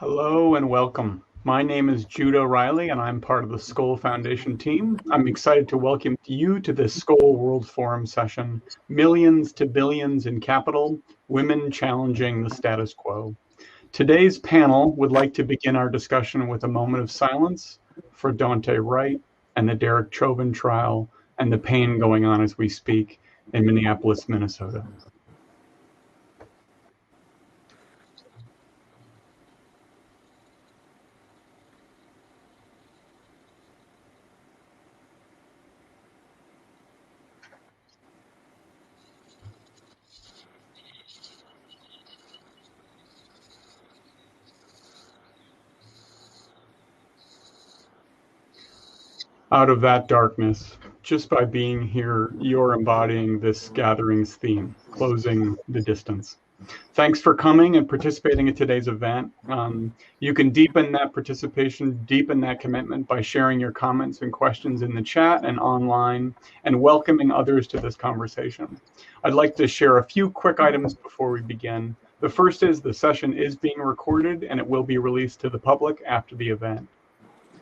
Hello and welcome. My name is Judah Riley and I'm part of the Skoll Foundation team. I'm excited to welcome you to this Skoll World Forum session, Millions to Billions in Capital, Women Challenging the Status Quo. Today's panel would like to begin our discussion with a moment of silence for Daunte Wright and the Derek Chauvin trial and the pain going on as we speak in Minneapolis, Minnesota. Out of that darkness, just by being here, you're embodying this gathering's theme, closing the distance. Thanks for coming and participating in today's event. You can deepen that participation, deepen that commitment by sharing your comments and questions in the chat and online and welcoming others to this conversation. I'd like to share a few quick items before we begin. The first is the session is being recorded and it will be released to the public after the event.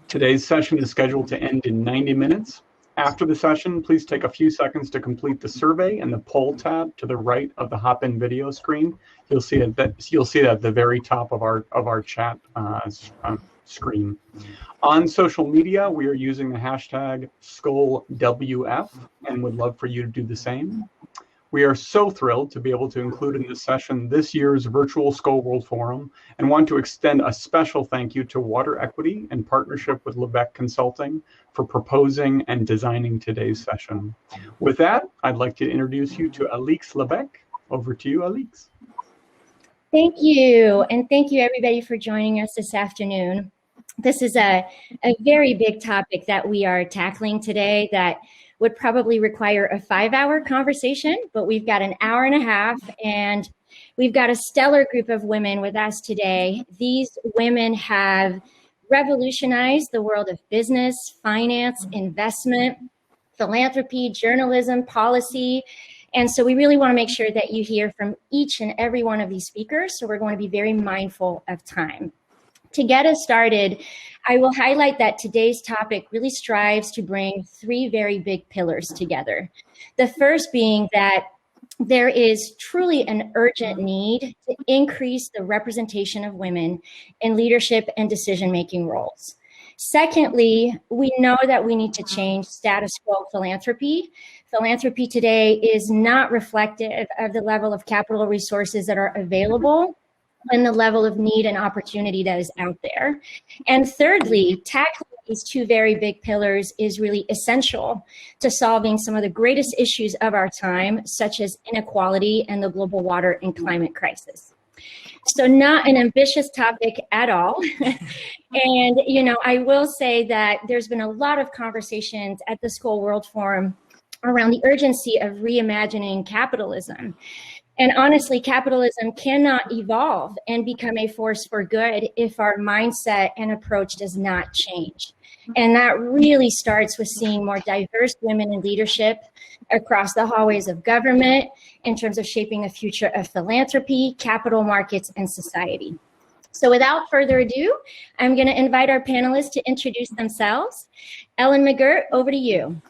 Today's session is scheduled to end in 90 minutes. After the session, please take a few seconds to complete the survey in the poll tab to the right of the hop-in video screen. You'll see that at the very top of our chat screen. On social media, we are using the hashtag SkollWF and would love for you to do the same. We are so thrilled to be able to include in this session this year's virtual Skoll World Forum and want to extend a special thank you to Water Equity in partnership with Lebec Consulting for proposing and designing today's session. With that, I'd like to introduce you to Alix Lebec. Over to you, Alix. Thank you, and thank you everybody for joining us this afternoon. This is a very big topic that we are tackling today that would probably require a 5-hour conversation, but we've got an hour and a half, and we've got a stellar group of women with us today. These women have revolutionized the world of business, finance, investment, philanthropy, journalism, policy, and so we really want to make sure that you hear from each and every one of these speakers, so we're going to be very mindful of time. To get us started, I will highlight that today's topic really strives to bring 3 very big pillars together. The first being that there is truly an urgent need to increase the representation of women in leadership and decision-making roles. Secondly, we know that we need to change status quo philanthropy. Philanthropy today is not reflective of the level of capital resources that are available and the level of need and opportunity that is out there. And thirdly, tackling these 2 very big pillars is really essential to solving some of the greatest issues of our time, such as inequality and the global water and climate crisis. So not an ambitious topic at all. And, you know, I will say that there's been a lot of conversations at the Skoll World Forum around the urgency of reimagining capitalism. And honestly, capitalism cannot evolve and become a force for good if our mindset and approach does not change. And that really starts with seeing more diverse women in leadership across the hallways of government in terms of shaping the future of philanthropy, capital markets, and society. So without further ado, I'm going to invite our panelists to introduce themselves. Ellen Mcgirt, over to you.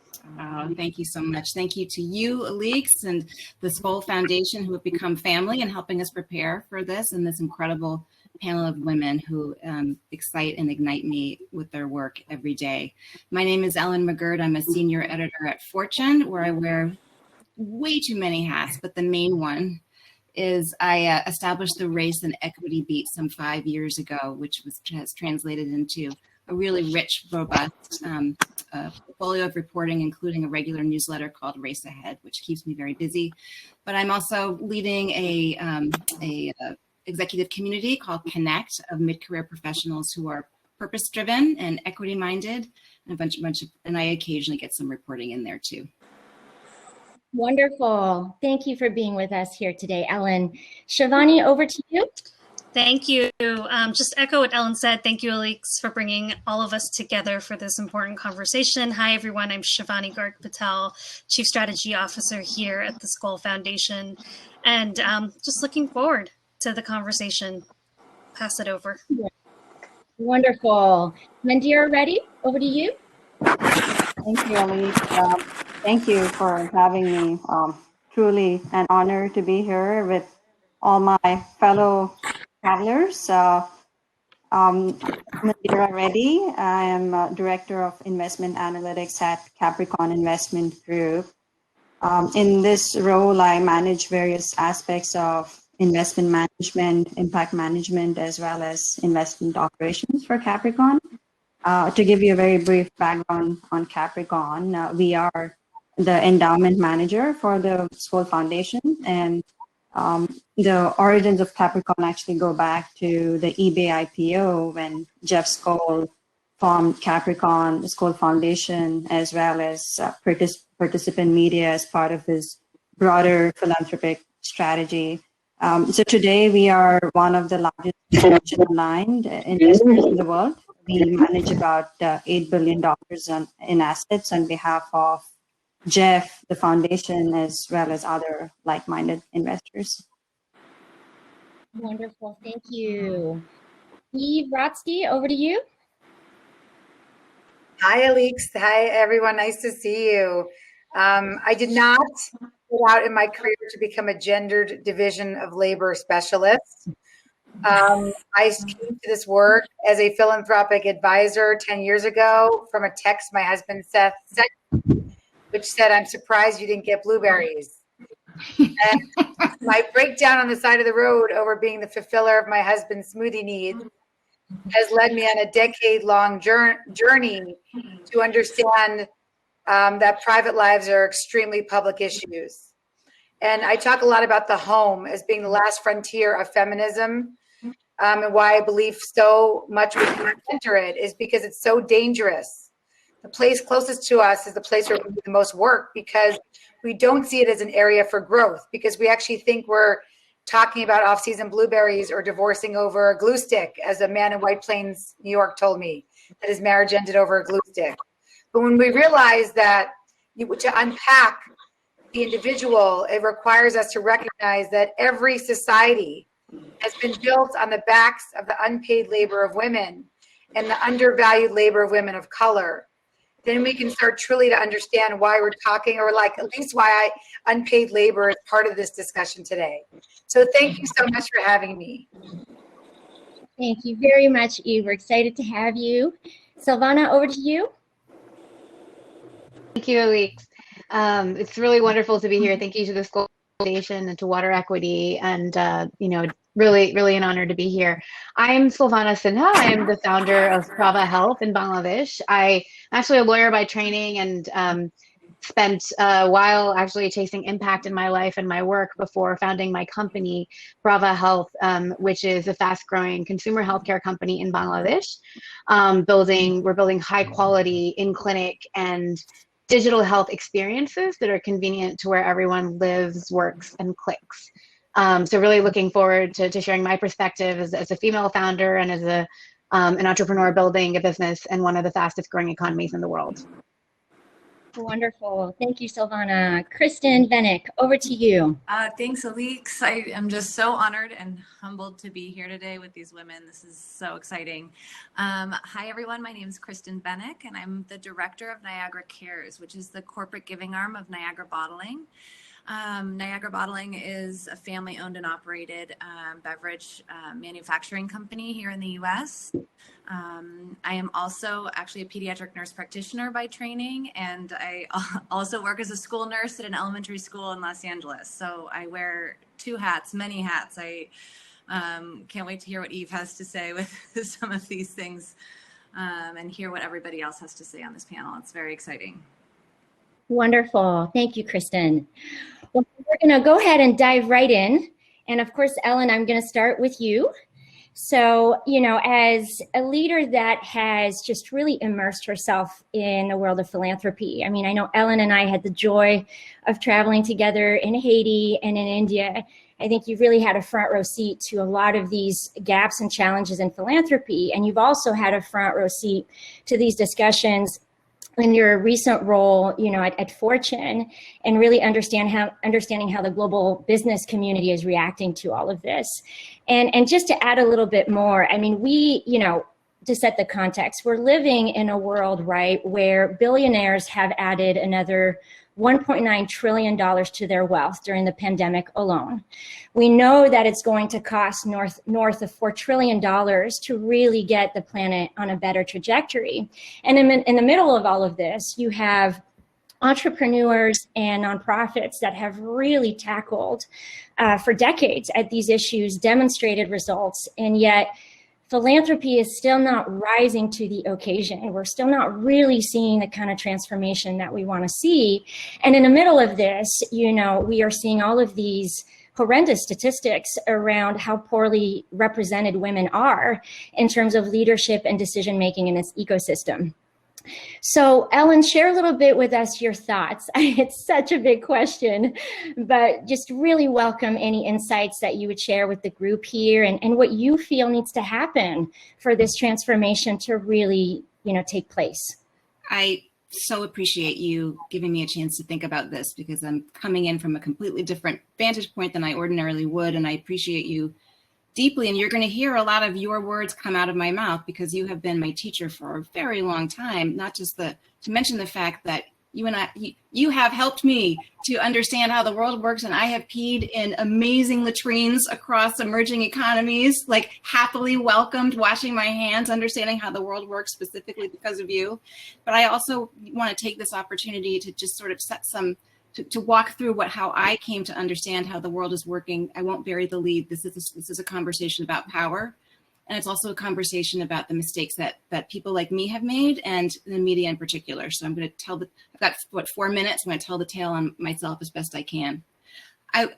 Thank you so much. Thank you to you, Alix, and the Skoll Foundation, who have become family in helping us prepare for this, and this incredible panel of women who excite and ignite me with their work every day. My name is Ellen Mcgird. I'm a senior editor at Fortune, where I wear way too many hats, but the main one is I established the Race and Equity Beat some 5 years ago, which has translated into a really rich, robust portfolio of reporting, including a regular newsletter called Race Ahead, which keeps me very busy. But I'm also leading a executive community called Connect of mid-career professionals who are purpose-driven and equity-minded, and and I occasionally get some reporting in there too. Wonderful. Thank you for being with us here today, Ellen. Shivani, over to you. Thank you. Just echo what Ellen said. Thank you, Alix, for bringing all of us together for this important conversation. Hi, everyone. I'm Shivani Garg Patel, Chief Strategy Officer here at the Skoll Foundation, and just looking forward to the conversation. Pass it over. Wonderful. Mandira, ready? Over to you. Thank you, Elise. Thank you for having me. Truly an honor to be here with all my fellow travelers. I'm Mandira Reddy. I am Director of Investment Analytics at Capricorn Investment Group. In this role, I manage various aspects of investment management, impact management, as well as investment operations for Capricorn. To give you a very brief background on Capricorn, we are the endowment manager for the Skoll Foundation, and the origins of Capricorn actually go back to the eBay IPO when Jeff Skoll formed Capricorn Skoll Foundation, as well as participant media as part of his broader philanthropic strategy. So today we are one of the largest aligned investors in the world. We manage about $8 billion in assets on behalf of Jeff, the foundation, as well as other like-minded investors. Wonderful. Thank you. Eve Rotsky, over to you. Hi, Alix. Hi, everyone. Nice to see you. I did not set out in my career to become a gendered division of labor specialist. I came to this work as a philanthropic advisor 10 years ago from a text my husband sent, which said, "I'm surprised you didn't get blueberries." And my breakdown on the side of the road over being the fulfiller of my husband's smoothie needs has led me on a decade-long journey to understand that private lives are extremely public issues. And I talk a lot about the home as being the last frontier of feminism. And why I believe so much we can enter it is because it's so dangerous. The place closest to us is the place where we do the most work because we don't see it as an area for growth, because we actually think we're talking about off-season blueberries or divorcing over a glue stick, as a man in White Plains, New York told me that his marriage ended over a glue stick. But when we realize that to unpack the individual, it requires us to recognize that every society has been built on the backs of the unpaid labor of women and the undervalued labor of women of color. Then we can start truly to understand why we're talking, or like at least why unpaid labor is part of this discussion today. So thank you so much for having me. Thank you very much, Eve. We're excited to have you. Silvana, over to you. Thank you, Alix. It's really wonderful to be here. Thank you to the Skoll Foundation and to Water Equity, and really an honor to be here. I'm Silvana Sinha. I am the founder of Prava Health in Bangladesh. I'm actually a lawyer by training, and spent a while actually chasing impact in my life and my work before founding my company, Prava Health, which is a fast-growing consumer healthcare company in Bangladesh. We're building high-quality in-clinic and digital health experiences that are convenient to where everyone lives, works, and clicks. So really looking forward to sharing my perspective as a female founder and as an entrepreneur building a business in one of the fastest growing economies in the world. Wonderful. Thank you, Silvana. Kristen Bennick, over to you. Thanks, Alix. I am just so honored and humbled to be here today with these women. This is so exciting. Hi, everyone. My name is Kristen Bennick, and I'm the director of Niagara Cares, which is the corporate giving arm of Niagara Bottling. Niagara Bottling is a family-owned and operated beverage manufacturing company here in the U.S. I am also actually a pediatric nurse practitioner by training, and I also work as a school nurse at an elementary school in Los Angeles. So I wear two hats, many hats. I can't wait to hear what Eve has to say with some of these things, and hear what everybody else has to say on this panel. It's very exciting. Wonderful. Thank you, Kristen. Well, we're going to go ahead and dive right in. And of course, Ellen, I'm going to start with you. So, as a leader that has just really immersed herself in the world of philanthropy, I mean, I know Ellen and I had the joy of traveling together in Haiti and in India. I think you've really had a front row seat to a lot of these gaps and challenges in philanthropy. And you've also had a front row seat to these discussions in your recent role, at Fortune, and really understanding how the global business community is reacting to all of this. And just to add a little bit more, I mean, to set the context, we're living in a world, right, where billionaires have added another $1.9 trillion to their wealth during the pandemic alone. We know that it's going to cost north of $4 trillion to really get the planet on a better trajectory. And in the middle of all of this, you have entrepreneurs and nonprofits that have really tackled for decades at these issues, demonstrated results, and yet philanthropy is still not rising to the occasion. We're still not really seeing the kind of transformation that we want to see. And in the middle of this, you know, we are seeing all of these horrendous statistics around how poorly represented women are in terms of leadership and decision-making in this ecosystem. So Ellen, share a little bit with us your thoughts. It's such a big question, but just really welcome any insights that you would share with the group here and what you feel needs to happen for this transformation to really, you know, take place. I so appreciate you giving me a chance to think about this, because I'm coming in from a completely different vantage point than I ordinarily would, and I appreciate you deeply, and you're going to hear a lot of your words come out of my mouth because you have been my teacher for a very long time. Not just to mention the fact that you have helped me to understand how the world works, and I have peed in amazing latrines across emerging economies, like happily welcomed, washing my hands, understanding how the world works specifically because of you. But I also want to take this opportunity to just sort of set to walk through how I came to understand how the world is working. I won't bury the lead. This is a conversation about power. And it's also a conversation about the mistakes that people like me have made, and the media in particular. So I'm going to I've got 4 minutes. I'm going to tell the tale on myself as best I can.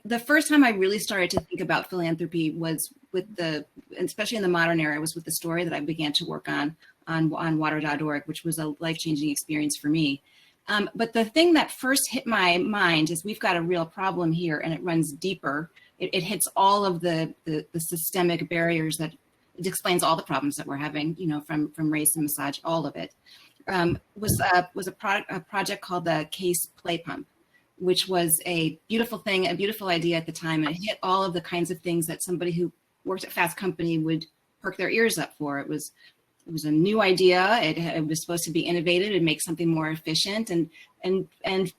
The first time I really started to think about philanthropy was especially in the modern era, was with the story that I began to work on water.org, which was a life-changing experience for me. But the thing that first hit my mind is we've got a real problem here, and it runs deeper. It hits all of the systemic barriers that it explains all the problems that we're having, you know, from race and massage, all of it. Was a project called the Case Play Pump, which was a beautiful thing, a beautiful idea at the time, and it hit all of the kinds of things that somebody who worked at Fast Company would perk their ears up for. It was a new idea. It was supposed to be innovative and make something more efficient. And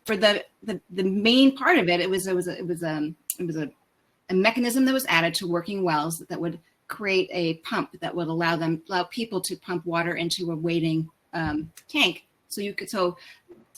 for the main part of it, it was a mechanism that was added to working wells that would create a pump that would allow people to pump water into a waiting tank. So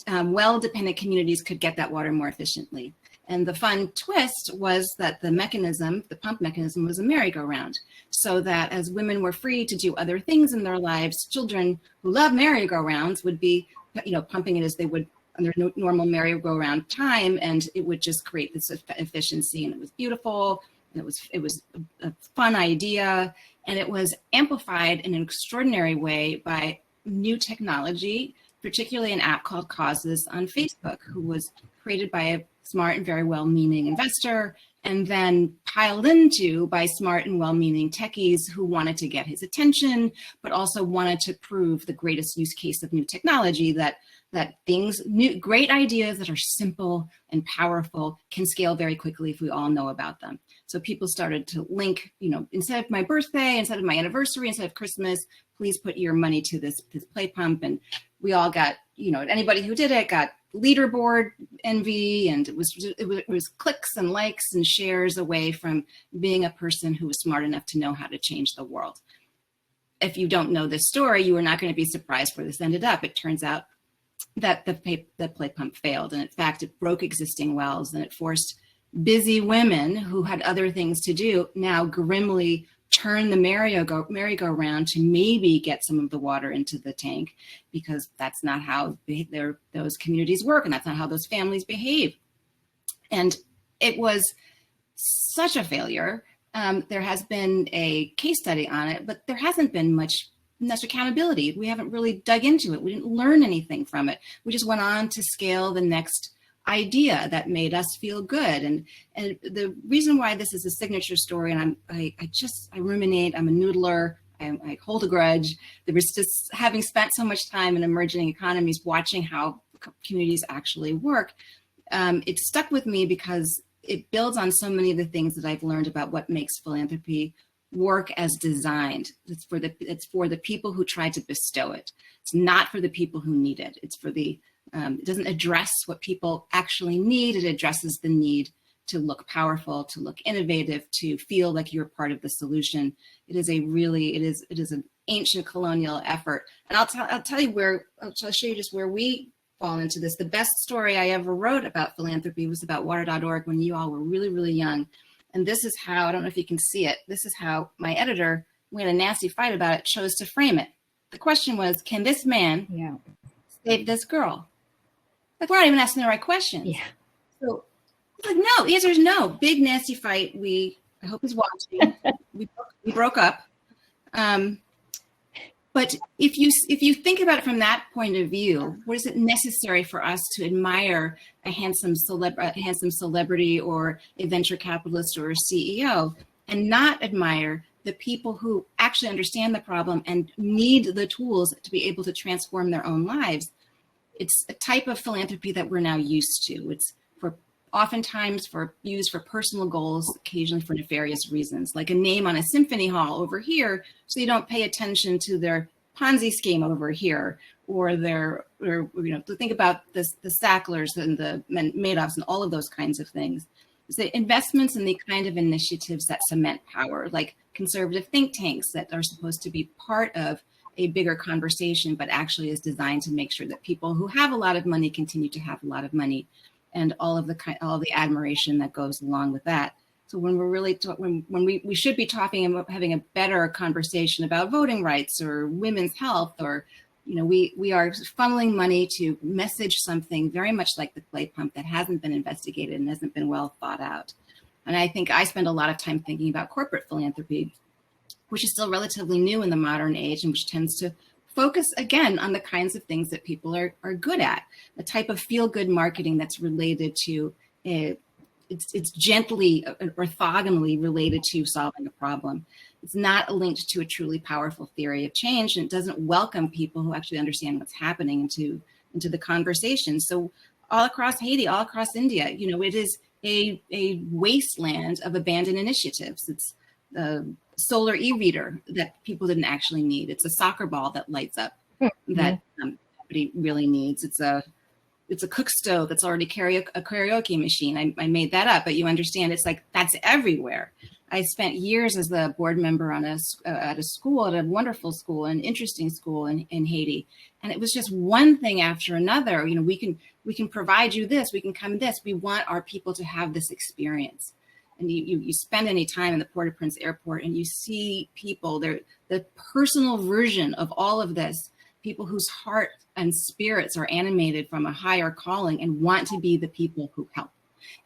well-dependent communities could get that water more efficiently. And the fun twist was that the pump mechanism was a merry-go-round, so that as women were free to do other things in their lives, children who love merry-go-rounds would be, you know, pumping it as they would on their normal merry-go-round time, and it would just create this efficiency. And it was beautiful. And it was a fun idea, and it was amplified in an extraordinary way by new technology, particularly an app called Causes on Facebook, who was created by a smart and very well-meaning investor, and then piled into by smart and well-meaning techies who wanted to get his attention, but also wanted to prove the greatest use case of new technology, that great ideas that are simple and powerful can scale very quickly if we all know about them. So people started to link, you know, instead of my birthday, instead of my anniversary, instead of Christmas, please put your money to this play pump. And we all got, you know, anybody who did it got leaderboard envy, and it was clicks and likes and shares away from being a person who was smart enough to know how to change the world. If you don't know this story, you are not going to be surprised where this ended up. It turns out that the play pump failed, and in fact, it broke existing wells, and it forced busy women who had other things to do now grimly turn the merry-go-round to maybe get some of the water into the tank, because that's not how those communities work, and that's not how those families behave. And it was such a failure. There has been a case study on it, but there hasn't been much accountability. We haven't really dug into it. We didn't learn anything from it. We just went on to scale the next idea that made us feel good. And the reason why this is a signature story, and I ruminate, I'm a noodler, I hold a grudge. There was just, having spent so much time in emerging economies, watching how communities actually work, it stuck with me because it builds on so many of the things that I've learned about what makes philanthropy work as designed. It's for the people who try to bestow it. It's not for the people who need it. It's for the, it doesn't address what people actually need. It addresses the need to look powerful, to look innovative, to feel like you're part of the solution. It is an ancient colonial effort. And I'll show you just where we fall into this. The best story I ever wrote about philanthropy was about water.org when you all were really, really young. And this is how, I don't know if you can see it, this is how my editor, we had a nasty fight about it, chose to frame it. The question was, can this man save this girl? Like, we're not even asking the right questions. Yeah. So, like, no, the answer is no. Big, nasty fight. I hope he's watching. we broke up. But if you think about it from that point of view, what is it necessary for us to admire a handsome celebrity or a venture capitalist or a CEO and not admire the people who actually understand the problem and need the tools to be able to transform their own lives? It's a type of philanthropy that we're now used to. It's oftentimes used for personal goals, occasionally for nefarious reasons, like a name on a symphony hall over here, so you don't pay attention to their Ponzi scheme over here, or to think about the Sacklers and the Madoffs and all of those kinds of things. It's the investments in the kind of initiatives that cement power, like conservative think tanks that are supposed to be part of a bigger conversation, but actually is designed to make sure that people who have a lot of money continue to have a lot of money, and all of the admiration that goes along with that. So when we're really when we should be talking about having a better conversation about voting rights or women's health, or we are funneling money to message something very much like the clay pump that hasn't been investigated and hasn't been well thought out. And I think I spend a lot of time thinking about corporate philanthropy, which is still relatively new in the modern age, and which tends to focus again on the kinds of things that people are good at, the type of feel-good marketing that's related to it's gently, orthogonally related to solving a problem. It's not linked to a truly powerful theory of change, and it doesn't welcome people who actually understand what's happening into the conversation. So all across Haiti, all across India, it is a wasteland of abandoned initiatives. It's a solar e-reader that people didn't actually need. It's a soccer ball that lights up that nobody really needs. It's a cook stove that's already a karaoke machine. I made that up, but you understand it's like that's everywhere. I spent years as the board member at a school, at a wonderful school, an interesting school in Haiti. And it was just one thing after another. We can provide you this, we can come this. We want our people to have this experience. And you spend any time in the Port-au-Prince airport and you see people, the personal version of all of this, people whose heart and spirits are animated from a higher calling and want to be the people who help.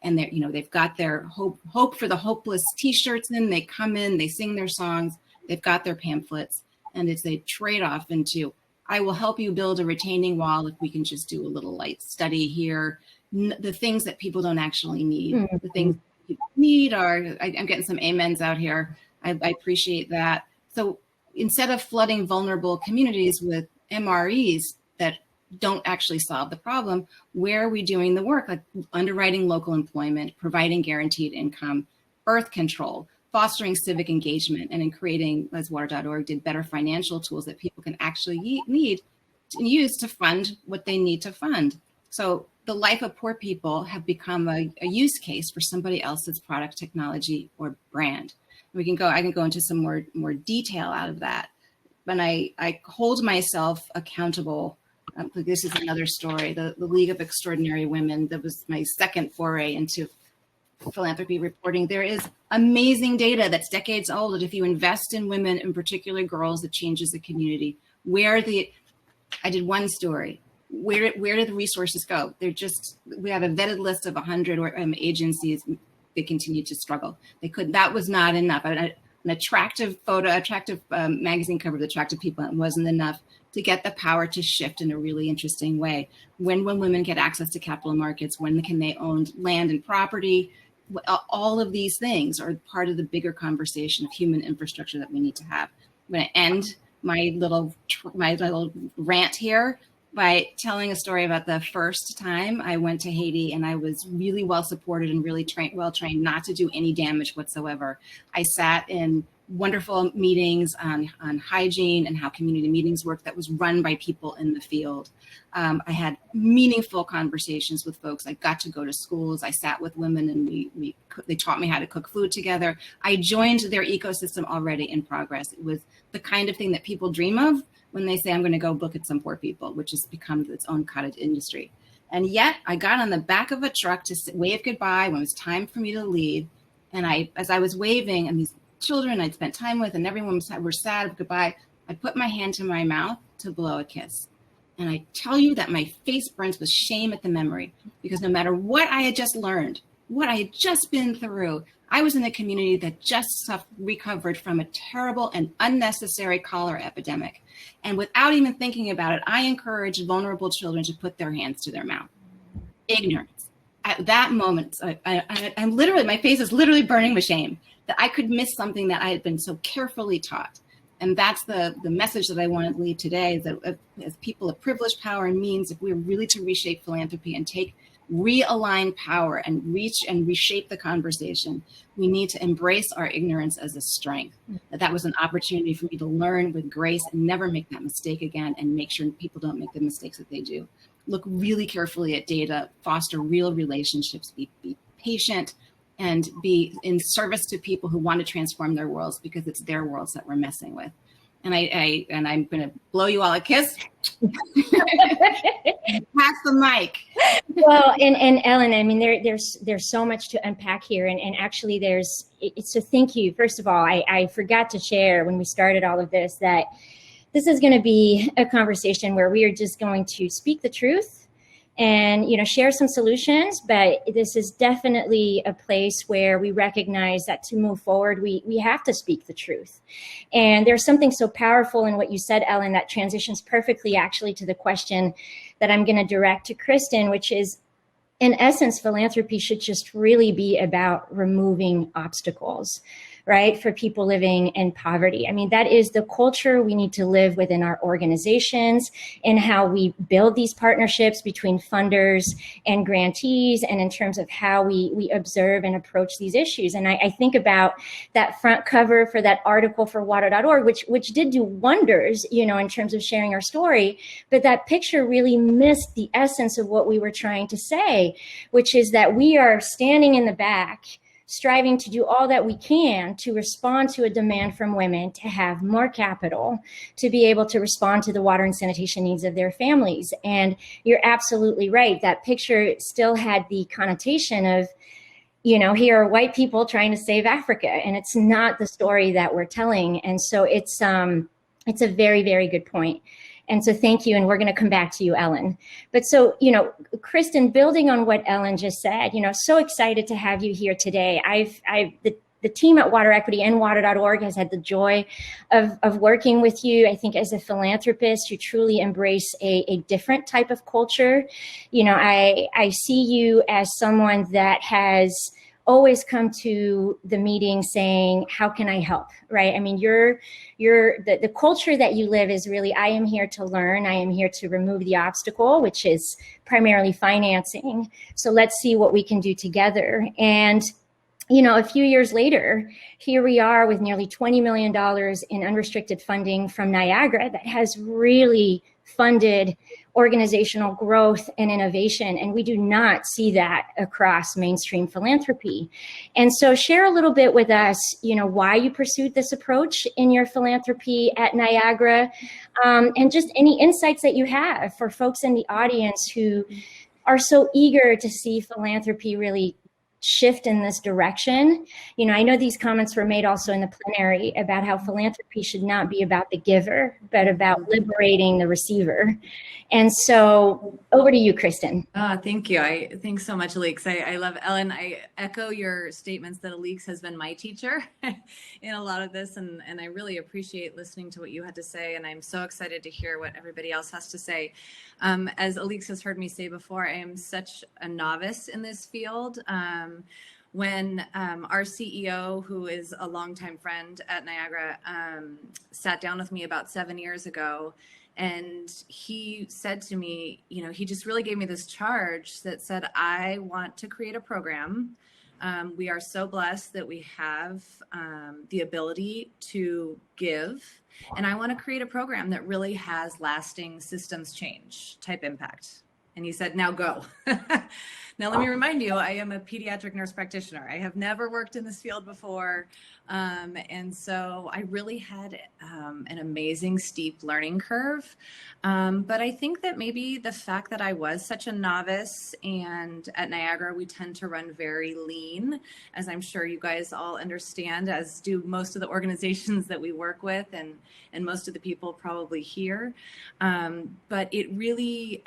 And they've got their hope for the hopeless t-shirts in, they come in, they sing their songs, they've got their pamphlets, and it's a trade-off into, I will help you build a retaining wall if we can just do a little light study here. The things that people don't actually need, the things people need are, I'm getting some amens out here. I appreciate that. So instead of flooding vulnerable communities with MREs that don't actually solve the problem, where are we doing the work? Like underwriting local employment, providing guaranteed income, birth control, fostering civic engagement, and in creating, as water.org did, better financial tools that people can actually need to use to fund what they need to fund. So the life of poor people have become a use case for somebody else's product, technology, or brand. I can go into some more detail out of that. But I hold myself accountable. This is another story, the League of Extraordinary Women. That was my second foray into philanthropy reporting. There is amazing data that's decades old that if you invest in women, in particular girls, it changes the community. I did one story. Where do the resources go? We have a vetted list of 100 agencies. They continue to struggle. That was not enough. An attractive magazine cover with attractive people, it wasn't enough to get the power to shift in a really interesting way. When women get access to capital markets, when can they own land and property? All of these things are part of the bigger conversation of human infrastructure that we need to have. I'm going to end my little rant here by telling a story about the first time I went to Haiti, and I was really well supported and really well trained not to do any damage whatsoever. I sat in wonderful meetings on hygiene and how community meetings work that was run by people in the field. I had meaningful conversations with folks. I got to go to schools. I sat with women and they taught me how to cook food together. I joined their ecosystem already in progress. It was the kind of thing that people dream of when they say, I'm going to go book at some poor people, which has become its own cottage industry. And yet I got on the back of a truck to wave goodbye when it was time for me to leave. And as I was waving, and these children I'd spent time with and everyone were sad goodbye, I put my hand to my mouth to blow a kiss. And I tell you that my face burns with shame at the memory, because no matter what I had just learned, what I had just been through, I was in a community that just recovered from a terrible and unnecessary cholera epidemic. And without even thinking about it, I encouraged vulnerable children to put their hands to their mouth. Ignorance. At that moment, I'm literally, my face is literally burning with shame that I could miss something that I had been so carefully taught. And that's the message that I want to leave today, is that as people of privilege, power, and means, if we're really to reshape philanthropy and realign power and reach and reshape the conversation, we need to embrace our ignorance as a strength. That was an opportunity for me to learn with grace and never make that mistake again, and make sure people don't make the mistakes that they do. Look really carefully at data, foster real relationships, be patient, and be in service to people who want to transform their worlds, because it's their worlds that we're messing with. And I'm going to blow you all a kiss. Pass the mic. Well, and Ellen, I mean, there's so much to unpack here, and actually so thank you. First of all, I forgot to share when we started all of this that this is going to be a conversation where we are just going to speak the truth and, share some solutions. But this is definitely a place where we recognize that to move forward, we have to speak the truth. And there's something so powerful in what you said, Ellen, that transitions perfectly actually to the question that I'm going to direct to Kristen, which is, in essence, philanthropy should just really be about removing obstacles, right, for people living in poverty. I mean, that is the culture we need to live within our organizations, and how we build these partnerships between funders and grantees, and in terms of how we observe and approach these issues. And I think about that front cover for that article for water.org, which did do wonders, in terms of sharing our story, but that picture really missed the essence of what we were trying to say, which is that we are standing in the back, striving to do all that we can to respond to a demand from women to have more capital, to be able to respond to the water and sanitation needs of their families. And you're absolutely right. That picture still had the connotation of, here are white people trying to save Africa. And it's not the story that we're telling. And so it's a very, very good point. And so thank you. And we're going to come back to you, Ellen. But so, Kristen, building on what Ellen just said, so excited to have you here today. The team at Water Equity and water.org has had the joy of working with you. I think as a philanthropist, you truly embrace a different type of culture. I see you as someone that has always come to the meeting saying, how can I help, right? I mean, the culture that you live is really, I am here to learn. I am here to remove the obstacle, which is primarily financing. So let's see what we can do together. And, a few years later, here we are with nearly $20 million in unrestricted funding from Niagara that has really funded organizational growth and innovation. And we do not see that across mainstream philanthropy. And so share a little bit with us, why you pursued this approach in your philanthropy at Niagara, and just any insights that you have for folks in the audience who are so eager to see philanthropy really shift in this direction. I know these comments were made also in the plenary about how philanthropy should not be about the giver, but about liberating the receiver. And so over to you, Kristen. Thank you. Thanks so much, Alix. I love Ellen. I echo your statements that Alix has been my teacher in a lot of this. And I really appreciate listening to what you had to say. And I'm so excited to hear what everybody else has to say. As Alix has heard me say before, I am such a novice in this field. When our CEO, who is a longtime friend at Niagara, sat down with me about 7 years ago, and he said to me, he just really gave me this charge that said, I want to create a program We are so blessed that we have the ability to give. And I want to create a program that really has lasting systems change type impact. And he said, now go. Now, let me remind you, I am a pediatric nurse practitioner. I have never worked in this field before. And so I really had an amazing steep learning curve. But I think that maybe the fact that I was such a novice, and at Niagara, we tend to run very lean, as I'm sure you guys all understand, as do most of the organizations that we work with and most of the people probably here. But it really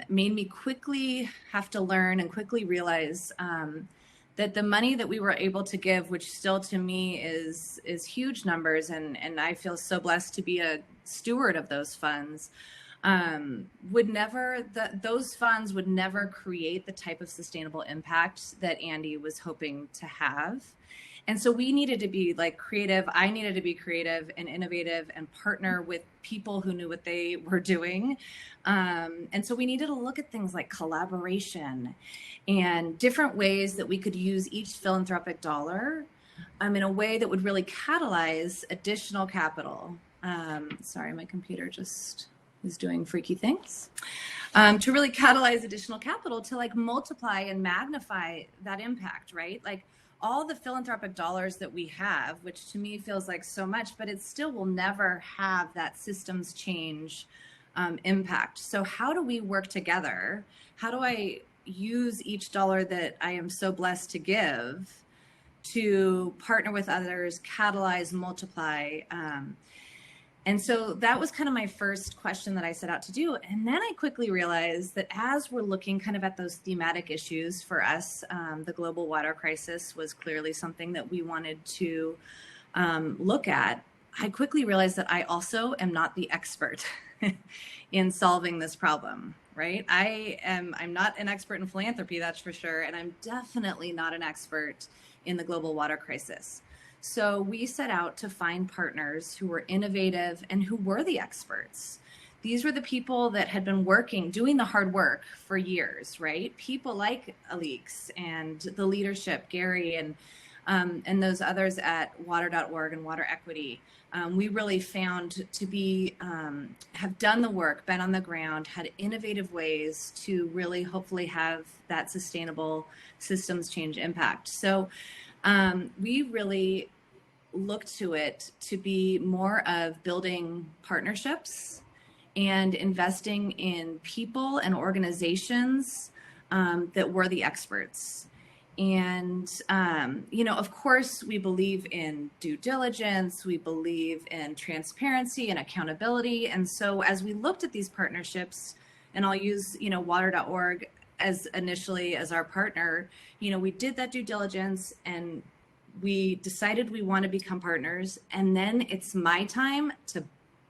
made me quickly have to learn and quickly realize that the money that we were able to give, which still to me is huge numbers, and I feel so blessed to be a steward of those funds, those funds would never create the type of sustainable impact that Andy was hoping to have. And so we needed to be like creative. I needed to be creative and innovative and partner with people who knew what they were doing. And so we needed to look at things like collaboration and different ways that we could use each philanthropic dollar in a way that would really catalyze additional capital. Sorry, my computer just is doing freaky things. To really catalyze additional capital to like multiply and magnify that impact, right? Like, all the philanthropic dollars that we have, which to me feels like so much, but it still will never have that systems change impact. So how do we work together? How do I use each dollar that I am so blessed to give to partner with others, catalyze, multiply? And so that was kind of my first question that I set out to do. And then I quickly realized that as we're looking kind of at those thematic issues for us, the global water crisis was clearly something that we wanted to look at. I quickly realized that I also am not the expert in solving this problem, right? I'm not an expert in philanthropy, that's for sure. And I'm definitely not an expert in the global water crisis. So we set out to find partners who were innovative and who were the experts. These were the people that had been doing the hard work for years, right? People like Alix and the leadership, Gary, and those others at water.org and Water Equity. We really found to be, have done the work, been on the ground, had innovative ways to really hopefully have that sustainable systems change impact. So we really looked to it to be more of building partnerships and investing in people and organizations that were the experts. And, of course, we believe in due diligence, we believe in transparency and accountability. And so as we looked at these partnerships, and I'll use, water.org as initially as our partner, we did that due diligence and we decided we want to become partners. And then it's my time to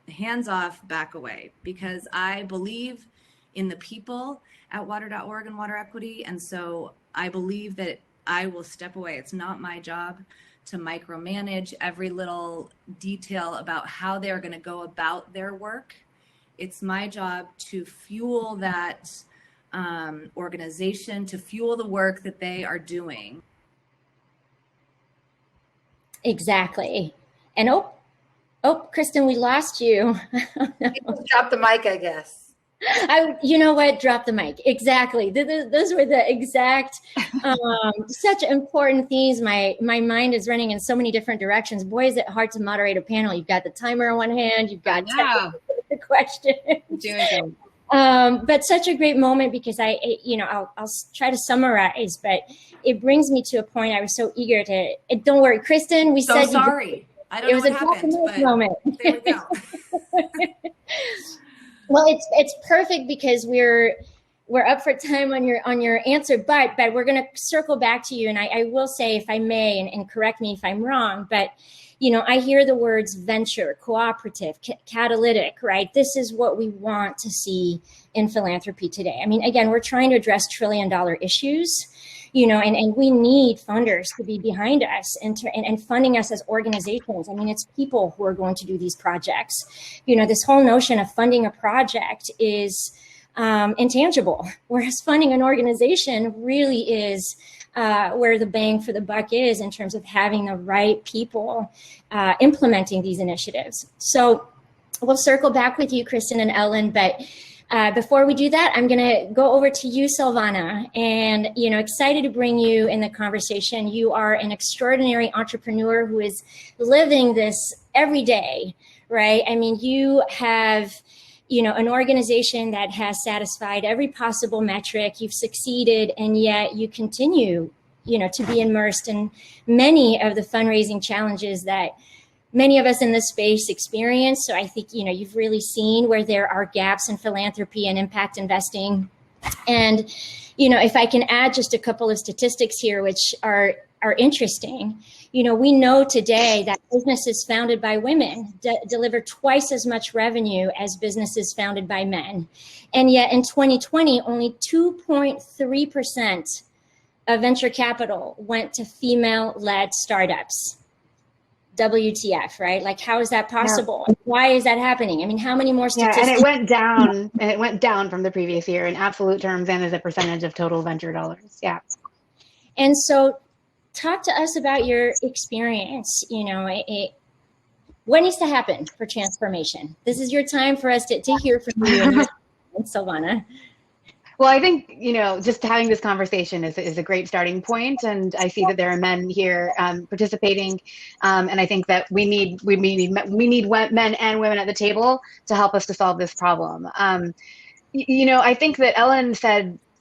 hands off, back away, because I believe in the people at water.org and Water Equity. And so I believe that I will step away. It's not my job to micromanage every little detail about how they're going to go about their work. It's my job to fuel that organization, to fuel the work that they are doing. Exactly. And oh, Kristen, we lost you. Drop the mic, I guess. You know what? Drop the mic. Exactly. Those were the exact, such important themes. My mind is running in so many different directions. Boy, is it hard to moderate a panel. You've got the timer on one hand. You've got the question. But such a great moment because I'll try to summarize, but it brings me to a point. I was so eager to, don't worry, Kristen, we said. Sorry. I don't know what happened, but moment. There we go. Well, it's perfect because we're up for time on your answer, but we're going to circle back to you. And I will say, if I may, and correct me if I'm wrong, but I hear the words venture, cooperative, catalytic, right? This is what we want to see in philanthropy today. I mean, again, we're trying to address trillion-dollar issues, and we need funders to be behind us and funding us as organizations. I mean, it's people who are going to do these projects. This whole notion of funding a project is intangible, whereas funding an organization really is where the bang for the buck is in terms of having the right people implementing these initiatives. So we'll circle back with you, Kristen and Ellen, but before we do that, I'm going to go over to you, Silvana, and excited to bring you in the conversation. You are an extraordinary entrepreneur who is living this every day, right? I mean, you have an organization that has satisfied every possible metric. You've succeeded, and yet you continue, to be immersed in many of the fundraising challenges that many of us in this space experience. So I think, you've really seen where there are gaps in philanthropy and impact investing. And, if I can add just a couple of statistics here, which are interesting. We know today that businesses founded by women deliver twice as much revenue as businesses founded by men. And yet in 2020, only 2.3% of venture capital went to female-led startups. WTF, right? Like, how is that possible? Yeah. Why is that happening? I mean, how many more statistics? Yeah, and it went down from the previous year in absolute terms and as a percentage of total venture dollars. Yeah. And so talk to us about your experience. What needs to happen for transformation? This is your time for us to hear from you and Silvana. Well, I think, just having this conversation is a great starting point. And I see that there are men here participating. And I think that we need men and women at the table to help us to solve this problem. I think that Ellen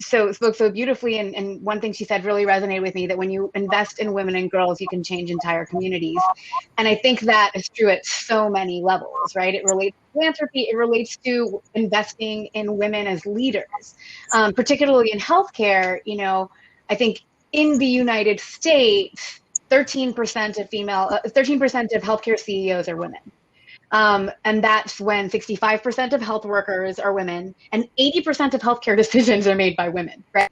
spoke so beautifully, and one thing she said really resonated with me, that when you invest in women and girls, you can change entire communities. And I think that is true at so many levels, right? It relates to philanthropy, it relates to investing in women as leaders, particularly in healthcare. I think in the United States, 13% of healthcare CEOs are women. And that's when 65% of health workers are women and 80% of healthcare decisions are made by women, right?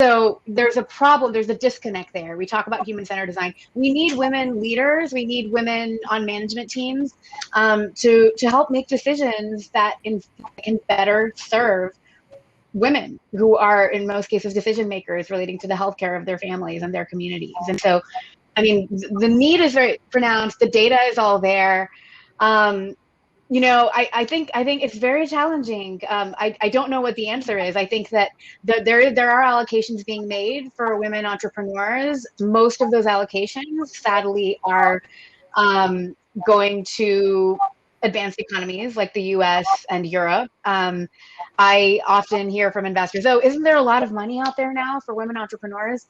So there's a problem, there's a disconnect there. We talk about human-centered design. We need women leaders, we need women on management teams to help make decisions that can better serve women who are, in most cases, decision makers relating to the healthcare of their families and their communities. And so, I mean, the need is very pronounced, the data is all there. I think it's very challenging. I don't know what the answer is. I think that there are allocations being made for women entrepreneurs. Most of those allocations, sadly, are going to advanced economies like the US and Europe. I often hear from investors, isn't there a lot of money out there now for women entrepreneurs?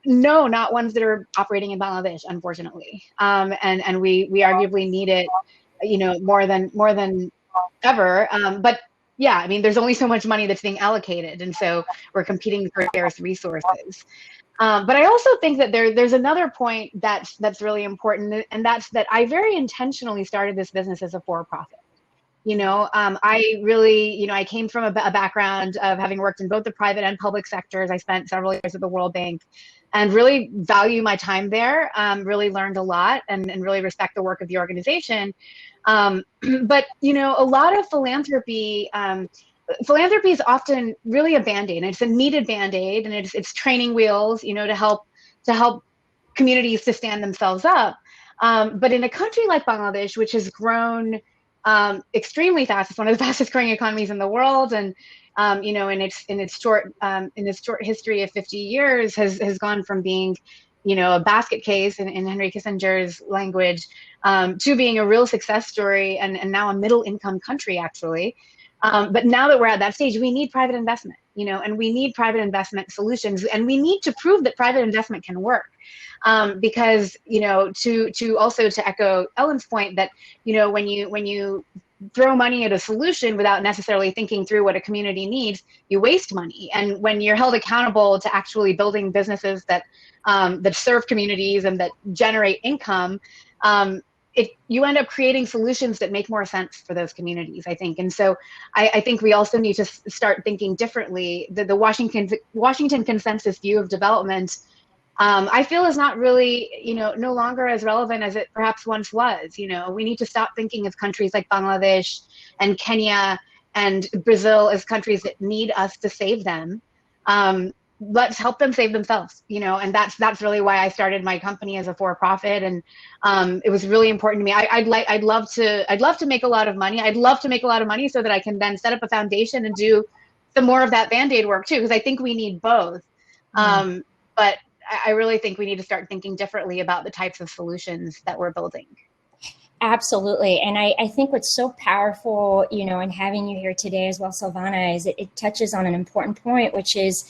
No, not ones that are operating in Bangladesh, unfortunately. And we arguably need it, more than ever. But yeah, I mean, there's only so much money that's being allocated, and so we're competing for scarce resources. But I also think that there's another point that's really important, and that's that I very intentionally started this business as a for-profit. I really, I came from a background of having worked in both the private and public sectors. I spent several years at the World Bank and really value my time there, really learned a lot and really respect the work of the organization. But, a lot of philanthropy is often really a Band-Aid, and it's a needed Band-Aid, and it's training wheels, to help communities to stand themselves up. But in a country like Bangladesh, which has grown extremely fast, it's one of the fastest growing economies in the world, and in its short history of 50 years has gone from being a basket case in Henry Kissinger's language to being a real success story, and now a middle income country, actually. But now that we're at that stage, we need private investment, and we need private investment solutions, and we need to prove that private investment can work. Because, to echo Ellen's point that, when you throw money at a solution without necessarily thinking through what a community needs, you waste money. And when you're held accountable to actually building businesses that serve communities and that generate income, you end up creating solutions that make more sense for those communities, I think. And so I think we also need to start thinking differently. The Washington consensus view of development, I feel, is not really, no longer as relevant as it perhaps once was. We need to stop thinking of countries like Bangladesh and Kenya and Brazil is countries that need us to save them. Let's help them save themselves, and that's really why I started my company as a for-profit. And it was really important to me. I'd love to make a lot of money. I'd love to make a lot of money so that I can then set up a foundation and do some more of that Band-Aid work too, because I think we need both. But I really think we need to start thinking differently about the types of solutions that we're building. Absolutely. And I think what's so powerful, in having you here today as well, Silvana, is it touches on an important point, which is,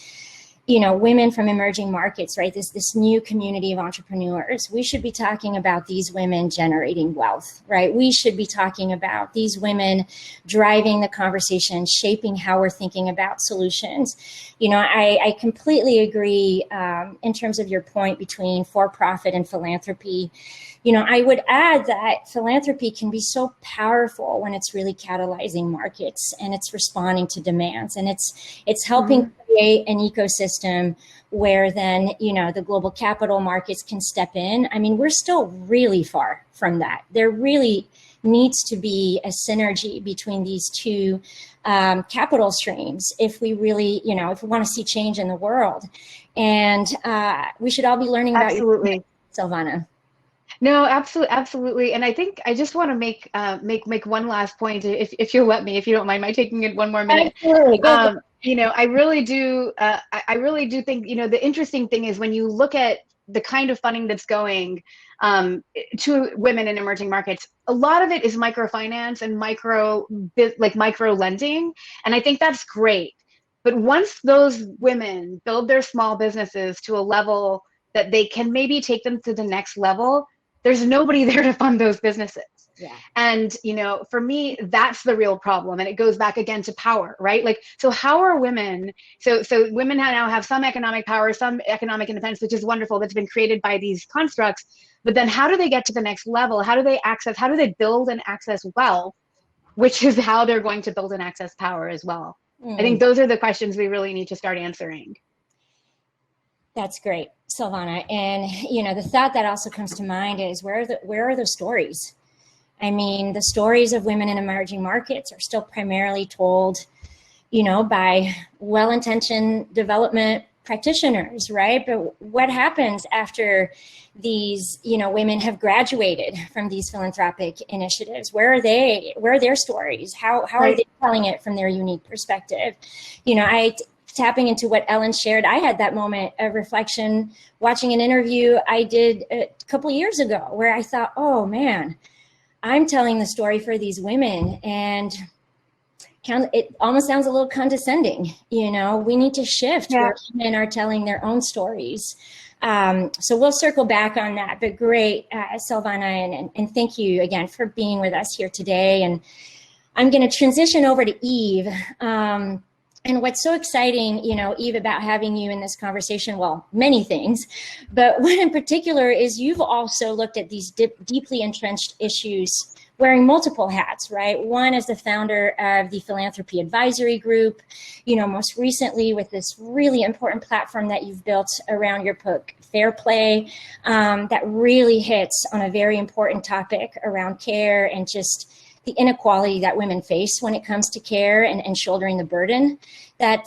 women from emerging markets, right? This new community of entrepreneurs. We should be talking about these women generating wealth, right? We should be talking about these women driving the conversation, shaping how we're thinking about solutions. I completely agree in terms of your point between for-profit and philanthropy. I would add that philanthropy can be so powerful when it's really catalyzing markets and it's responding to demands, and it's helping create an ecosystem where then, the global capital markets can step in. I mean, we're still really far from that. There really needs to be a synergy between these two capital streams if we really, if we want to see change in the world. And we should all be learning about Absolutely. Silvana. No, absolutely. And I think I just want to make one last point, if you'll let me, if you don't mind my taking it one more minute. Absolutely. I really do think, the interesting thing is when you look at the kind of funding that's going to women in emerging markets, a lot of it is microfinance and micro lending. And I think that's great. But once those women build their small businesses to a level that they can maybe take them to the next level, there's nobody there to fund those businesses. Yeah. And, for me, that's the real problem. And it goes back again to power, right? So how are women, so women now have some economic power, some economic independence, which is wonderful, that's been created by these constructs. But then how do they get to the next level? How do they build and access wealth, which is how they're going to build and access power as well? I think those are the questions we really need to start answering. That's great, Silvana. And, the thought that also comes to mind is where are those stories? I mean, the stories of women in emerging markets are still primarily told, by well-intentioned development practitioners, right? But what happens after these, women have graduated from these philanthropic initiatives? Where are they? Where are their stories? How are they telling it from their unique perspective? Tapping into what Ellen shared, I had that moment of reflection watching an interview I did a couple of years ago where I thought, oh man, I'm telling the story for these women, and it almost sounds a little condescending. We need to shift where women are telling their own stories. So we'll circle back on that, but great, Silvana, and thank you again for being with us here today. And I'm going to transition over to Eve. And what's so exciting, Eve, about having you in this conversation, well, many things, but one in particular is you've also looked at these deeply entrenched issues wearing multiple hats, right? One as the founder of the Philanthropy Advisory Group, most recently with this really important platform that you've built around your book, Fair Play, that really hits on a very important topic around care and just the inequality that women face when it comes to care and shouldering the burden that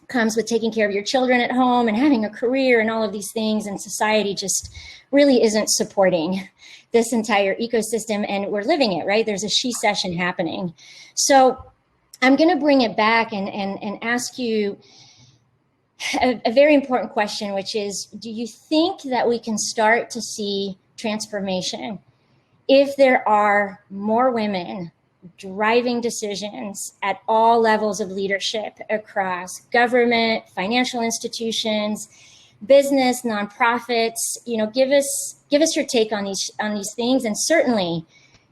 comes with taking care of your children at home and having a career and all of these things, and society just really isn't supporting this entire ecosystem, and we're living it, right? There's a she session happening. So I'm going to bring it back and ask you a very important question, which is, do you think that we can start to see transformation if there are more women driving decisions at all levels of leadership across government, financial institutions, business, nonprofits? Give us your take on these things, and certainly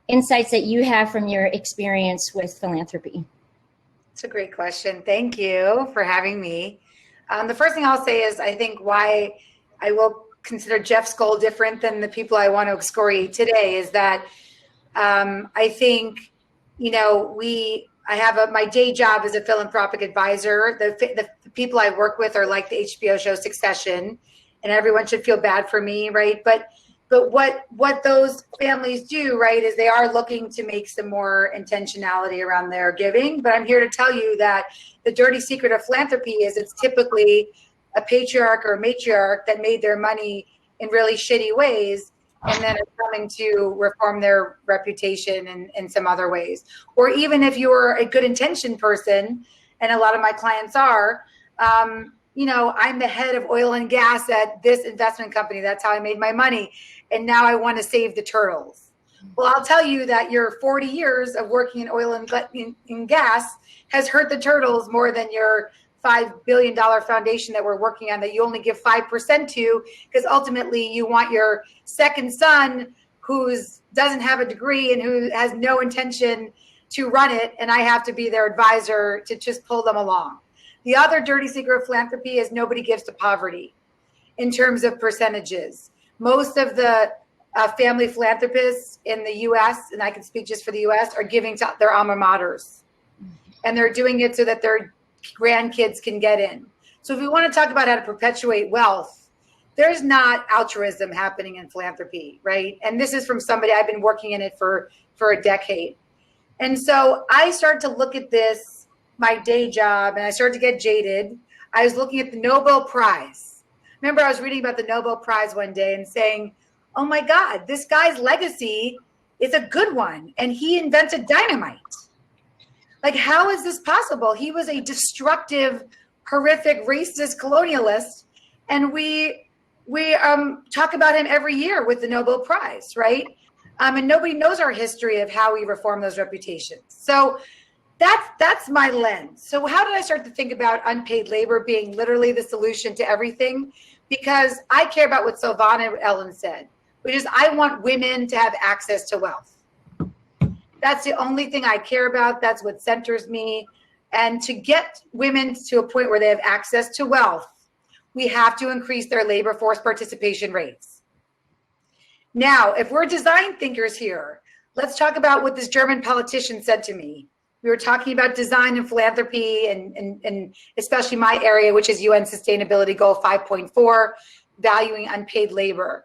insights that you have from your experience with philanthropy. It's a great question. Thank you for having me. The first thing I'll say is I think why I will consider Jeff Skoll different than the people I want to excoriate today is that I think, my day job as a philanthropic advisor. The people I work with are like the HBO show Succession, and everyone should feel bad for me, right? But But what those families do, right, is they are looking to make some more intentionality around their giving. But I'm here to tell you that the dirty secret of philanthropy is it's typically a patriarch or a matriarch that made their money in really shitty ways and then are coming to reform their reputation in some other ways. Or even if you're a good intentioned person, and a lot of my clients are, you know, I'm the head of oil and gas at this investment company. That's how I made my money. And now I want to save the turtles. Well, I'll tell you that your 40 years of working in oil and in gas has hurt the turtles more than your $5 billion foundation that we're working on that you only give 5% to, because ultimately you want your second son who doesn't have a degree and who has no intention to run it, and I have to be their advisor to just pull them along. The other dirty secret of philanthropy is nobody gives to poverty in terms of percentages. Most of the family philanthropists in the US, and I can speak just for the US, are giving to their alma maters. And they're doing it so that their grandkids can get in. So if we want to talk about how to perpetuate wealth, there's not altruism happening in philanthropy, right? And this is from somebody, I've been working in it for a decade. And so I started to look at this, my day job, and I started to get jaded. I was looking at the Nobel Prize. Remember, I was reading about the Nobel Prize one day and saying, oh my God, this guy's legacy is a good one. And he invented dynamite. Like, how is this possible? He was a destructive, horrific, racist colonialist. And we talk about him every year with the Nobel Prize, right? And nobody knows our history of how we reform those reputations. So that's my lens. So how did I start to think about unpaid labor being literally the solution to everything? Because I care about what Silvana Ellen said, which is I want women to have access to wealth. That's the only thing I care about. That's what centers me. And to get women to a point where they have access to wealth, we have to increase their labor force participation rates. Now, if we're design thinkers here, let's talk about what this German politician said to me. We were talking about design and philanthropy and especially my area, which is UN Sustainability Goal 5.4, valuing unpaid labor.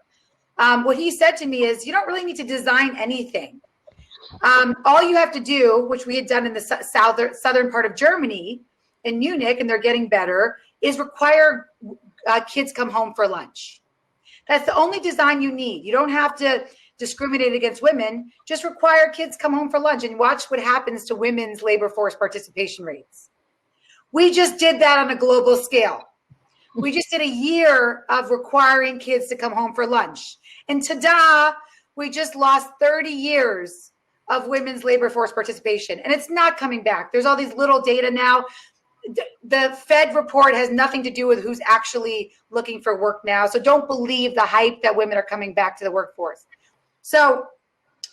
What he said to me is, you don't really need to design anything. All you have to do, which we had done in the southern part of Germany, in Munich, and they're getting better, is require kids come home for lunch. That's the only design you need. You don't have to discriminate against women. Just require kids come home for lunch and watch what happens to women's labor force participation rates. We just did that on a global scale. We just did a year of requiring kids to come home for lunch. And ta-da, we just lost 30 years of women's labor force participation. And it's not coming back. There's all these little data now. The Fed report has nothing to do with who's actually looking for work now. So don't believe the hype that women are coming back to the workforce. So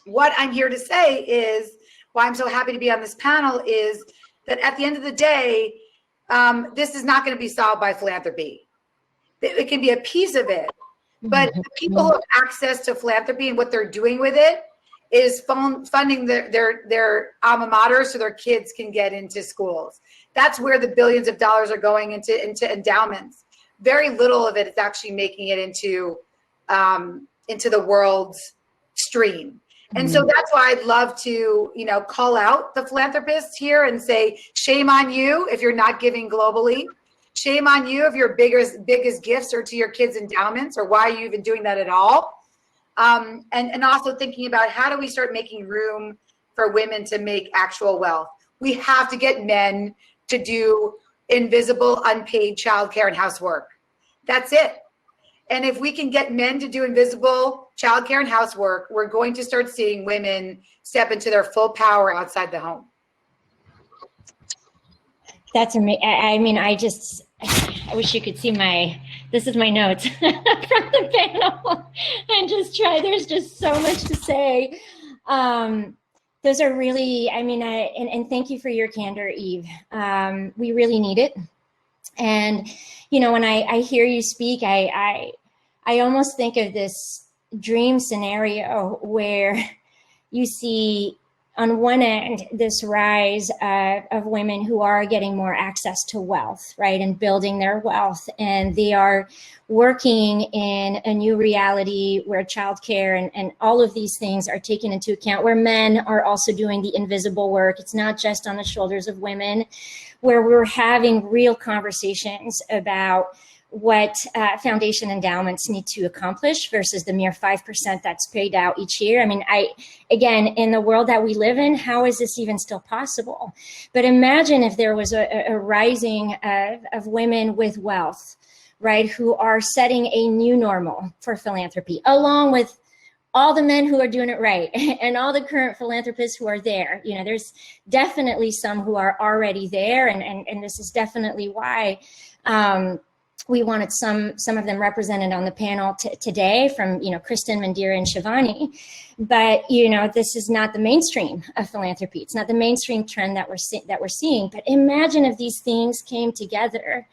what I'm here to say is, why I'm so happy to be on this panel is that at the end of the day, this is not going to be solved by philanthropy. It can be a piece of it, but people who have access to philanthropy and what they're doing with it is funding their alma mater so their kids can get into schools. That's where the billions of dollars are going into endowments. Very little of it is actually making it into the world's stream. And so that's why I'd love to, call out the philanthropists here and say, shame on you if you're not giving globally. Shame on you if your biggest gifts are to your kids' endowments, or why are you even doing that at all? And also thinking about how do we start making room for women to make actual wealth. We have to get men to do invisible, unpaid childcare and housework. That's it. And if we can get men to do invisible childcare and housework, we're going to start seeing women step into their full power outside the home. That's amazing. I mean, I wish you could see this is my notes from the panel. And there's just so much to say. Those are really, and thank you for your candor, Eve. We really need it. And, when I hear you speak, I almost think of this dream scenario where you see on one end, this rise of women who are getting more access to wealth, right, and building their wealth, and they are working in a new reality where childcare and all of these things are taken into account, where men are also doing the invisible work. It's not just on the shoulders of women, where we're having real conversations about what foundation endowments need to accomplish versus the mere 5% that's paid out each year. I mean, again, in the world that we live in, how is this even still possible? But imagine if there was a rising of women with wealth, right, who are setting a new normal for philanthropy, along with all the men who are doing it right and all the current philanthropists who are there. You know, there's definitely some who are already there, and this is definitely why we wanted some of them represented on the panel today, from, you know, Kristen, Mandira, and Shivani. But, you know, this is not the mainstream of philanthropy. It's not the mainstream trend that we're seeing. But imagine if these things came together.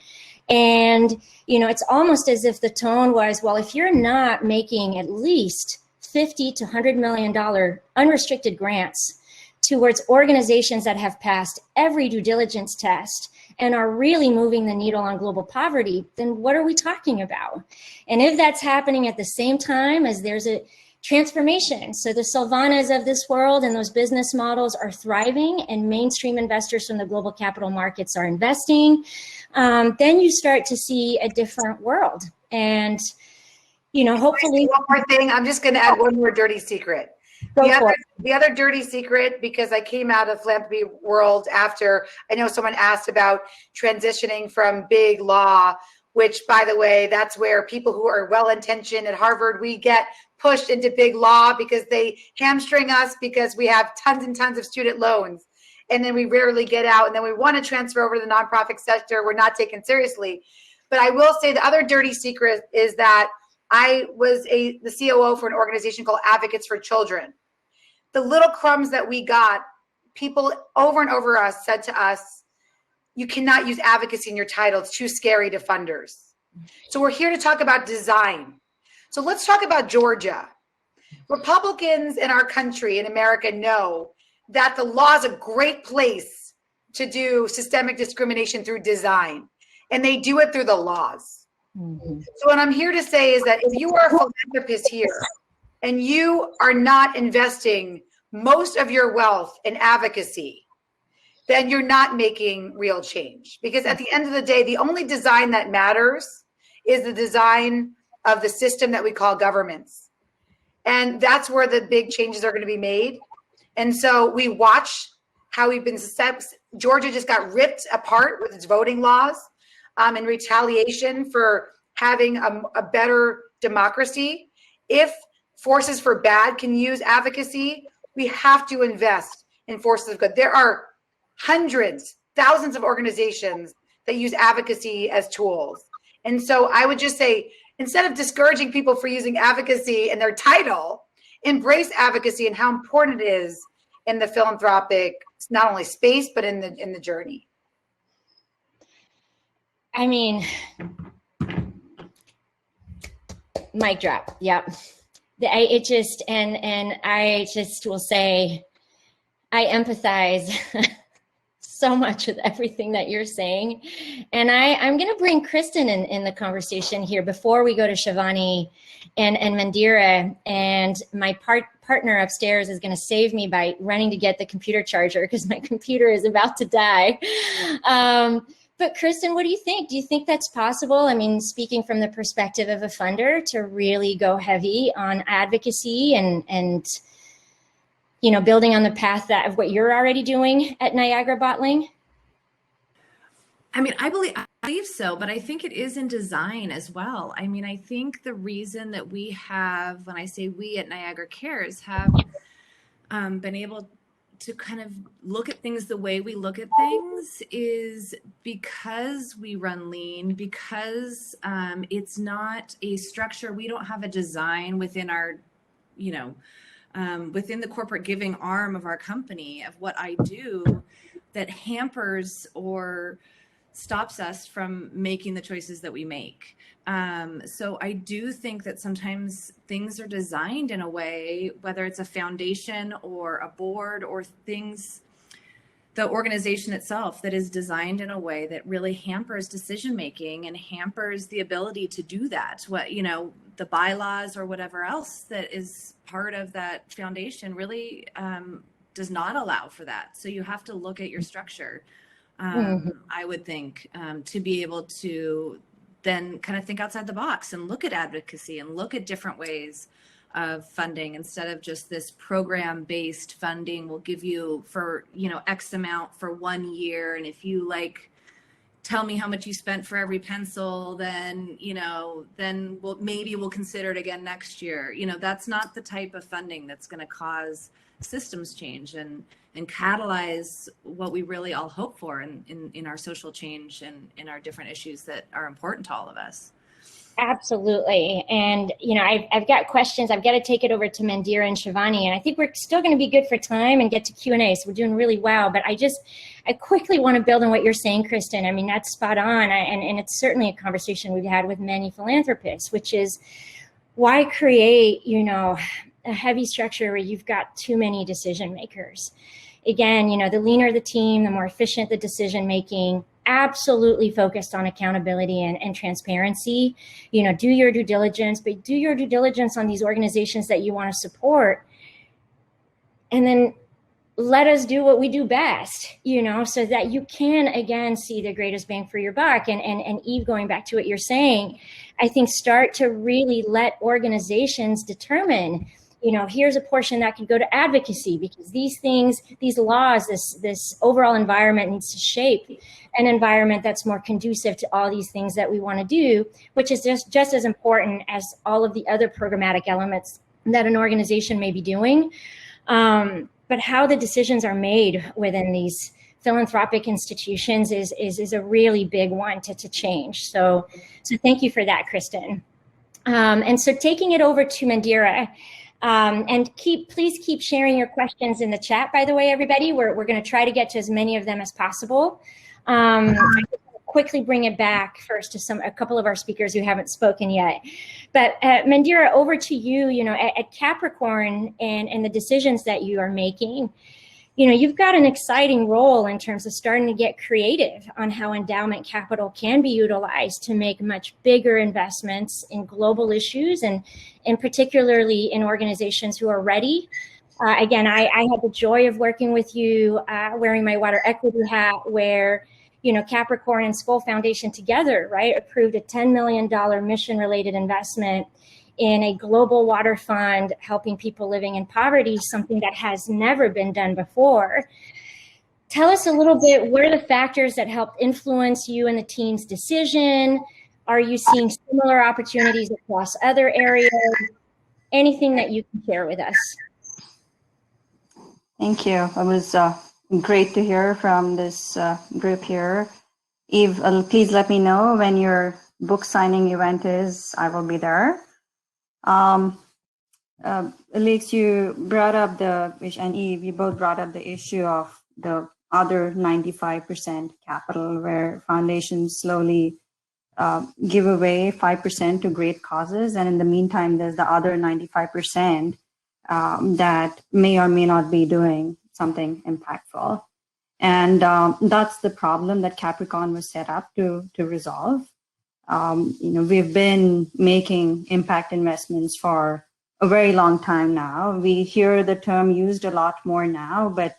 And, you know, it's almost as if the tone was, well, if you're not making at least $50 to $100 million unrestricted grants towards organizations that have passed every due diligence test and are really moving the needle on global poverty, then what are we talking about? And if that's happening at the same time as there's a transformation, so the Silvanas of this world and those business models are thriving and mainstream investors from the global capital markets are investing, then you start to see a different world. And, you know, hopefully— one more thing. I'm just going to add one more dirty secret. The other dirty secret, because I came out of philanthropy world after, I know someone asked about transitioning from big law, which, by the way, that's where people who are well-intentioned at Harvard, we get pushed into big law because they hamstring us because we have tons and tons of student loans. And then we rarely get out. And then we want to transfer over to the nonprofit sector. We're not taken seriously. But I will say the other dirty secret is that I was the COO for an organization called Advocates for Children. The little crumbs that we got, people over and over us said to us, you cannot use advocacy in your title. It's too scary to funders. So we're here to talk about design. So let's talk about Georgia. Republicans in our country, in America, know that the law is a great place to do systemic discrimination through design. And they do it through the laws. Mm-hmm. So what I'm here to say is that if you are a philanthropist here and you are not investing most of your wealth in advocacy, then you're not making real change. Because at the end of the day, the only design that matters is the design of the system that we call governments. And that's where the big changes are going to be made. And so we watch how we've been, Georgia just got ripped apart with its voting laws in retaliation for having a better democracy. If forces for bad can use advocacy, we have to invest in forces of good. There are hundreds, thousands of organizations that use advocacy as tools. And so I would just say, instead of discouraging people for using advocacy in their title, embrace advocacy and how important it is in the philanthropic, not only space, but in the journey. I mean, mic drop. Yep. I just will say, I empathize so much with everything that you're saying. And I'm going to bring Kristen in the conversation here before we go to Shivani and Mandira. And my partner upstairs is going to save me by running to get the computer charger because my computer is about to die. But Kristen, what do you think? Do you think that's possible? I mean, speaking from the perspective of a funder, to really go heavy on advocacy and you know, building on the path of what you're already doing at Niagara Bottling? I mean, I believe so, but I think it is in design as well. I mean, I think the reason that we have, when I say we at Niagara Cares, have been able to kind of look at things the way we look at things is because we run lean, because it's not a structure. We don't have a design within our, you know, within the corporate giving arm of our company of what I do that hampers or stops us from making the choices that we make. So I do think that sometimes things are designed in a way, whether it's a foundation or a board or things, the organization itself, that is designed in a way that really hampers decision making and hampers the ability to do that. What, you know, the bylaws or whatever else that is part of that foundation really does not allow for that. So you have to look at your structure, I would think, to be able to then kind of think outside the box and look at advocacy and look at different ways of funding, instead of just this program-based funding will give you for, you know, X amount for 1 year. And if you like, tell me how much you spent for every pencil, then, you know, then maybe we'll consider it again next year. You know, that's not the type of funding that's going to cause systems change and catalyze what we really all hope for in our social change and in our different issues that are important to all of us. Absolutely. And, you know, I've got questions. I've got to take it over to Mandira and Shivani, and I think we're still going to be good for time and get to Q&A. So we're doing really well. But I quickly want to build on what you're saying, Kristen. I mean, that's spot on. And it's certainly a conversation we've had with many philanthropists, which is why create, you know, a heavy structure where you've got too many decision makers? Again, you know, the leaner the team, the more efficient the decision making. Absolutely focused on accountability and transparency. You know, do your due diligence, but do your due diligence on these organizations that you want to support. And then let us do what we do best, you know, so that you can, again, see the greatest bang for your buck. And Eve, going back to what you're saying, I think start to really let organizations determine, you know, here's a portion that could go to advocacy, because these things, these laws, this overall environment needs to shape an environment that's more conducive to all these things that we want to do, which is just as important as all of the other programmatic elements that an organization may be doing. But how the decisions are made within these philanthropic institutions is a really big one to change. So thank you for that, Kristen. And so taking it over to Mandira, and please keep sharing your questions in the chat, by the way, everybody. We're going to try to get to as many of them as possible. I quickly bring it back first to a couple of our speakers who haven't spoken yet. But Mandira, over to you. You know, at Capricorn and the decisions that you are making, you know, you've got an exciting role in terms of starting to get creative on how endowment capital can be utilized to make much bigger investments in global issues and particularly in organizations who are ready. Again, I had the joy of working with you, wearing my water equity hat, where, you know, Capricorn and Skoll Foundation together, right, approved a $10 million mission-related investment in a global water fund, helping people living in poverty, something that has never been done before. Tell us a little bit, what are the factors that helped influence you and the team's decision? Are you seeing similar opportunities across other areas? Anything that you can share with us? Thank you. It was great to hear from this group here. Eve, please let me know when your book signing event is. I will be there. Alex, you brought up and Eve, you both brought up the issue of the other 95% capital, where foundations slowly give away 5% to great causes. And in the meantime, there's the other 95% that may or may not be doing something impactful. And that's the problem that Capricorn was set up to resolve. You know, we've been making impact investments for a very long time now. We hear the term used a lot more now, but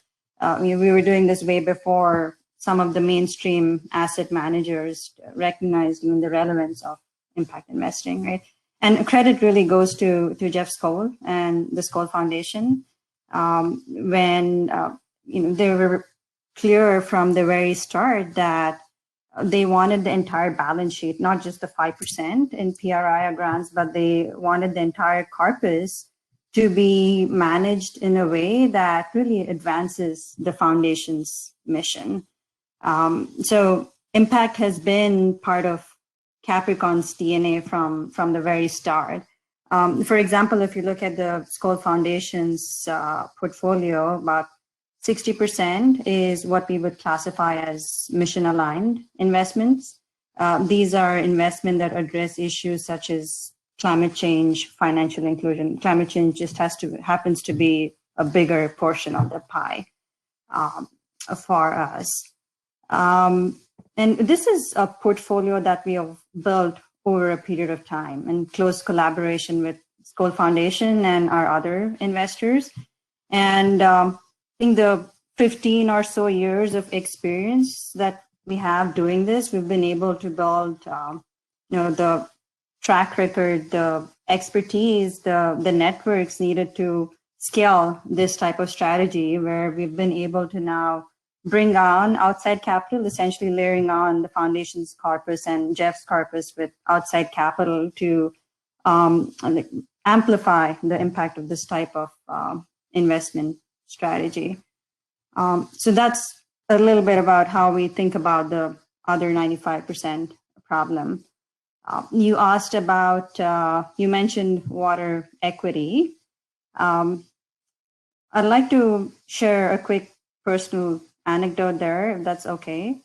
we were doing this way before some of the mainstream asset managers recognized even the relevance of impact investing, right? And credit really goes to Jeff Skoll and the Skoll Foundation, when you know, they were clear from the very start that they wanted the entire balance sheet, not just the 5% in PRI grants, but they wanted the entire corpus to be managed in a way that really advances the foundation's mission. So impact has been part of Capricorn's DNA from the very start. For example, if you look at the Skoll Foundation's portfolio, about 60% is what we would classify as mission-aligned investments. These are investments that address issues such as climate change, financial inclusion. Climate change just happens to be a bigger portion of the pie for us. And this is a portfolio that we have built over a period of time in close collaboration with Skoll Foundation and our other investors. And I think the 15 or so years of experience that we have doing this, we've been able to build, the track record, the expertise, the networks needed to scale this type of strategy, where we've been able to now bring on outside capital, essentially layering on the foundation's corpus and Jeff's corpus with outside capital to amplify the impact of this type of investment strategy. So that's a little bit about how we think about the other 95% problem. You asked about, you mentioned water equity. I'd like to share a quick personal anecdote there, if that's okay.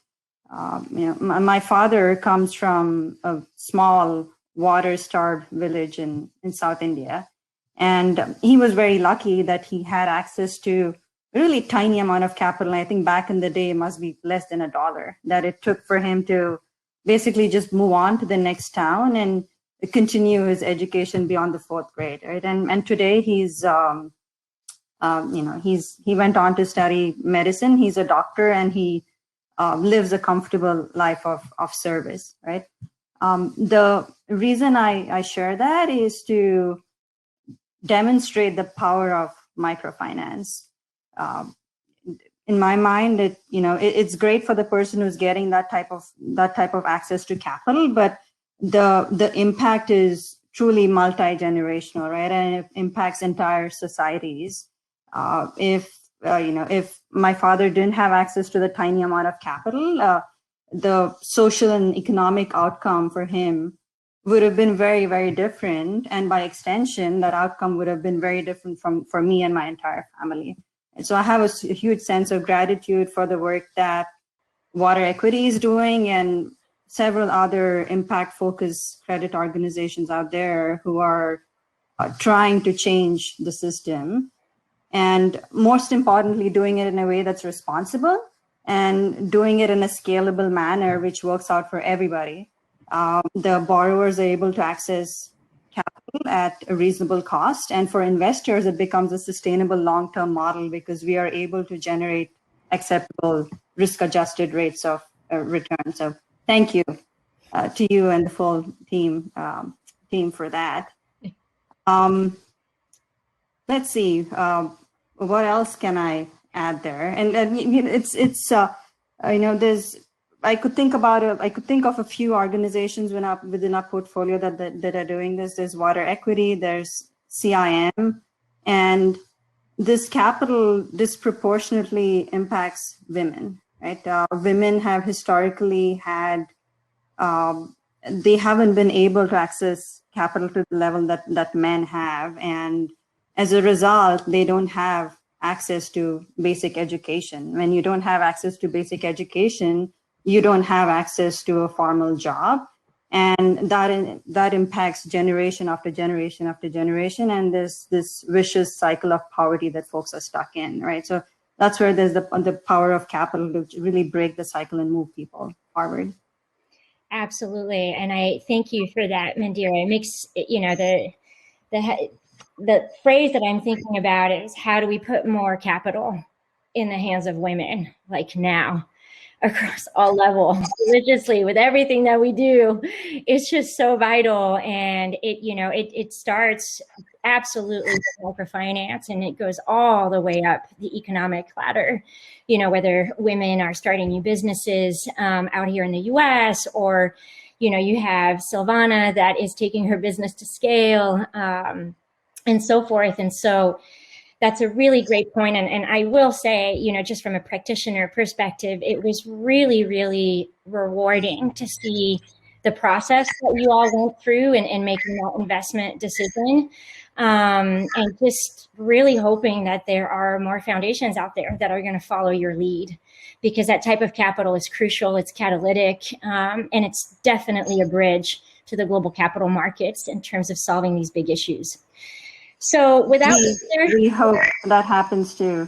My father comes from a small water-starved village in South India. And he was very lucky that he had access to a really tiny amount of capital. I think back in the day, it must be less than $1 that it took for him to basically just move on to the next town and continue his education beyond the 4th grade, right? And today he's, he went on to study medicine. He's a doctor and he lives a comfortable life of service, right? The reason I share that is to demonstrate the power of microfinance. In my mind, it's great for the person who's getting that type of access to capital, but the impact is truly multi-generational, right? And it impacts entire societies. If my father didn't have access to the tiny amount of capital, the social and economic outcome for him would have been very, very different. And by extension, that outcome would have been very different for me and my entire family. And so I have a huge sense of gratitude for the work that Water Equity is doing and several other impact-focused credit organizations out there who are trying to change the system. And most importantly, doing it in a way that's responsible and doing it in a scalable manner, which works out for everybody. The borrowers are able to access capital at a reasonable cost. And for investors, it becomes a sustainable long-term model because we are able to generate acceptable risk-adjusted rates of return. So thank you to you and the full team for that. Let's see, what else can I add there? And I could think of a few organizations within our portfolio that are doing this. There's Water Equity, there's CIM, and this capital disproportionately impacts women, right? Women have historically had, they haven't been able to access capital to the level that men have. And as a result, they don't have access to basic education. When you don't have access to basic education, you don't have access to a formal job. And that impacts generation after generation after generation. And there's this vicious cycle of poverty that folks are stuck in, right? So that's where there's the power of capital to really break the cycle and move people forward. Absolutely. And I thank you for that, Mandira. It makes, the phrase that I'm thinking about is, how do we put more capital in the hands of women, like now, across all levels, religiously, with everything that we do? It's just so vital. And it starts absolutely with microfinance, and it goes all the way up the economic ladder, whether women are starting new businesses out here in the US, or, you have Silvana that is taking her business to scale, and so forth. And so that's a really great point. And I will say, just from a practitioner perspective, it was really, really rewarding to see the process that you all went through in making that investment decision. And just really hoping that there are more foundations out there that are going to follow your lead, because that type of capital is crucial, it's catalytic, and it's definitely a bridge to the global capital markets in terms of solving these big issues. So without we hope that happens too.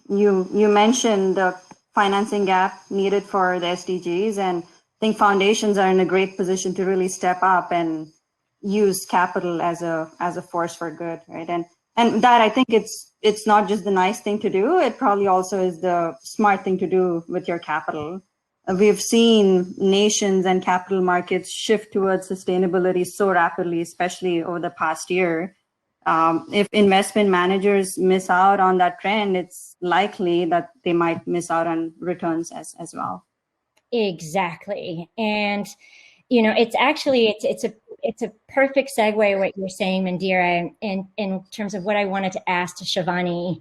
You mentioned the financing gap needed for the SDGs, and I think foundations are in a great position to really step up and use capital as a force for good, right? And that, I think it's not just the nice thing to do, it probably also is the smart thing to do with your capital. We've seen nations and capital markets shift towards sustainability so rapidly, especially over the past year. If investment managers miss out on that trend, it's likely that they might miss out on returns as well. Exactly. And, it's actually, it's a perfect segue what you're saying, Mandira, in terms of what I wanted to ask to Shivani.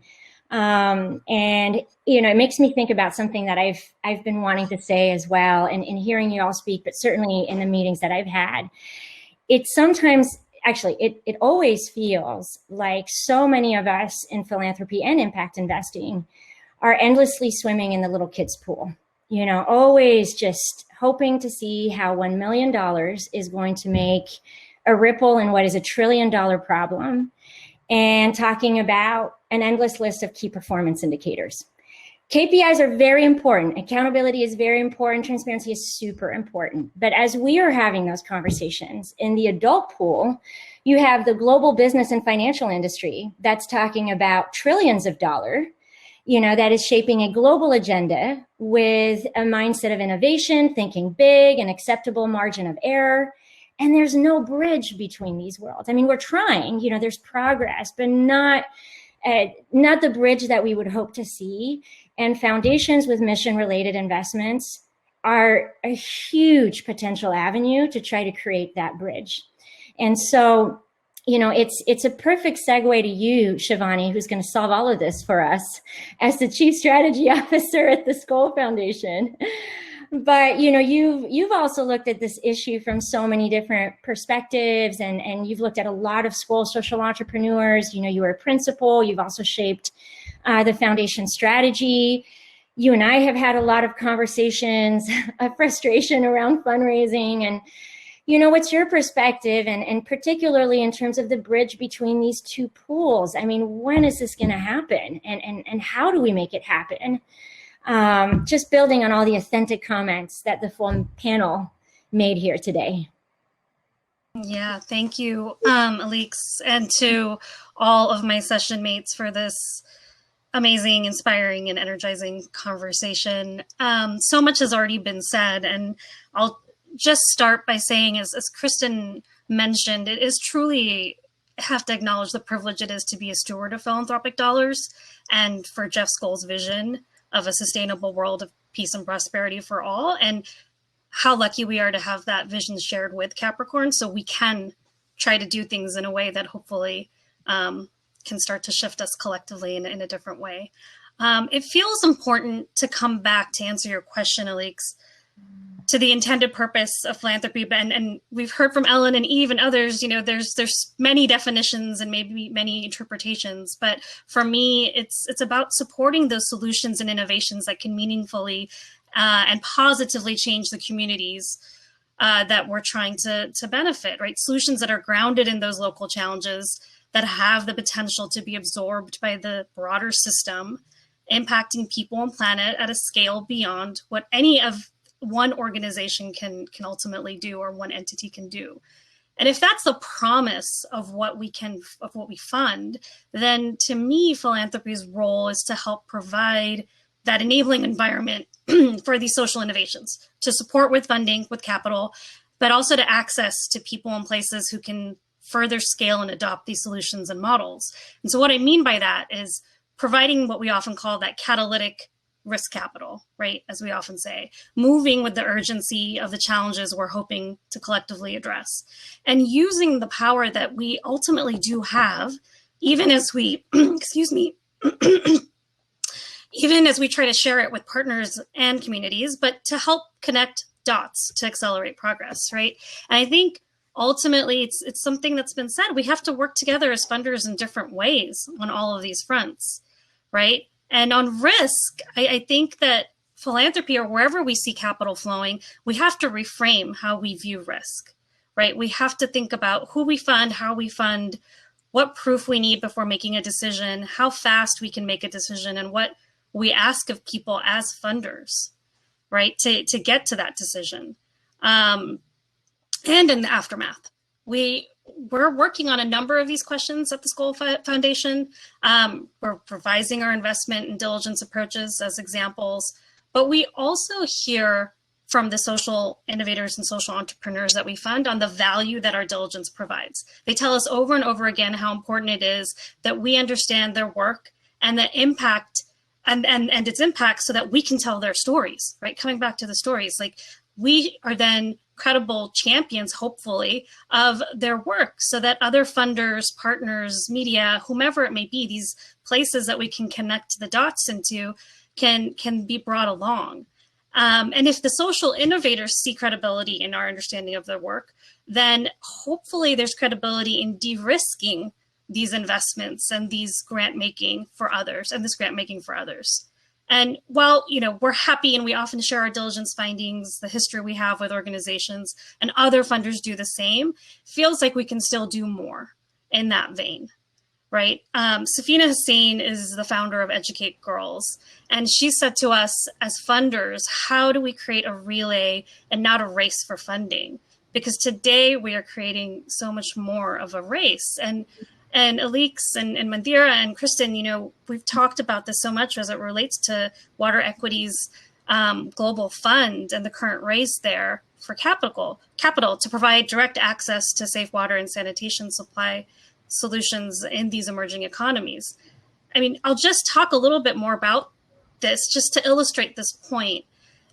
And, it makes me think about something that I've been wanting to say as well, and in hearing you all speak, but certainly in the meetings that I've had. It's sometimes, actually, it always feels like so many of us in philanthropy and impact investing are endlessly swimming in the little kids' pool. Always just hoping to see how $1 million is going to make a ripple in what is $1 trillion problem, and talking about an endless list of key performance indicators. KPIs are very important. Accountability is very important. Transparency is super important. But as we are having those conversations in the adult pool, you have the global business and financial industry that's talking about trillions of dollars, that is shaping a global agenda with a mindset of innovation, thinking big, an acceptable margin of error. And there's no bridge between these worlds. I mean, we're trying, there's progress, but not the bridge that we would hope to see. And foundations with mission-related investments are a huge potential avenue to try to create that bridge. And so, it's a perfect segue to you, Shivani, who's going to solve all of this for us as the Chief Strategy Officer at the Skoll Foundation. But, you've also looked at this issue from so many different perspectives, and you've looked at a lot of Skoll social entrepreneurs. You were a principal. You've also shaped the foundation strategy. You and I have had a lot of conversations of frustration around fundraising. And, what's your perspective, and particularly in terms of the bridge between these two pools? I mean, when is this going to happen? And how do we make it happen? Just building on all the authentic comments that the full panel made here today. Yeah, thank you, Alix, and to all of my session mates for this amazing, inspiring, and energizing conversation. So much has already been said, and I'll just start by saying, as Kristen mentioned, it is truly, have to acknowledge the privilege it is to be a steward of philanthropic dollars, and for Jeff Skoll's vision of a sustainable world of peace and prosperity for all, and how lucky we are to have that vision shared with Capricorn, so we can try to do things in a way that hopefully can start to shift us collectively in a different way. It feels important to come back to answer your question, Alix, to the intended purpose of philanthropy. And we've heard from Ellen and Eve and others, there's many definitions and maybe many interpretations, but for me, it's about supporting those solutions and innovations that can meaningfully and positively change the communities that we're trying to benefit, right? Solutions that are grounded in those local challenges, that have the potential to be absorbed by the broader system, impacting people and planet at a scale beyond what any of one organization can ultimately do, or one entity can do. And if that's the promise of what we fund, then to me, philanthropy's role is to help provide that enabling environment for these social innovations, to support with funding, with capital, but also to access to people and places who can further scale and adopt these solutions and models. And so what I mean by that is providing what we often call that catalytic risk capital, right? As we often say, moving with the urgency of the challenges we're hoping to collectively address, and using the power that we ultimately do have, even as we, excuse me, even as we try to share it with partners and communities, but to help connect dots to accelerate progress, right? And I think ultimately it's something that's been said. We have to work together as funders in different ways on all of these fronts, right? And on risk, I think that philanthropy, or wherever we see capital flowing, we have to reframe how we view risk, right? We have to think about who we fund, how we fund, what proof we need before making a decision, how fast we can make a decision, and what we ask of people as funders, right, to get to that decision. And in the aftermath, we're working on a number of these questions at the Skoll Foundation. We're revising our investment and diligence approaches as examples, but we also hear from the social innovators and social entrepreneurs that we fund on the value that our diligence provides. They tell us over and over again how important it is that we understand their work and the impact and its impact, so that we can tell their stories, right? Coming back to the stories, like, we are then credible champions, hopefully, of their work, so that other funders, partners, media, whomever it may be, these places that we can connect the dots into can be brought along. And if the social innovators see credibility in our understanding of their work, then hopefully there's credibility in de-risking these investments and these grant making for others, and this grant making for others. And while, we're happy and we often share our diligence findings, the history we have with organizations, and other funders do the same, feels like we can still do more in that vein, right? Safina Hussain is the founder of Educate Girls, and she said to us as funders, how do we create a relay and not a race for funding? Because today we are creating so much more of a race. And Alix and Mandira and Kristen, we've talked about this so much as it relates to Water Equity's global fund and the current race there for capital to provide direct access to safe water and sanitation supply solutions in these emerging economies. I mean, I'll just talk a little bit more about this just to illustrate this point.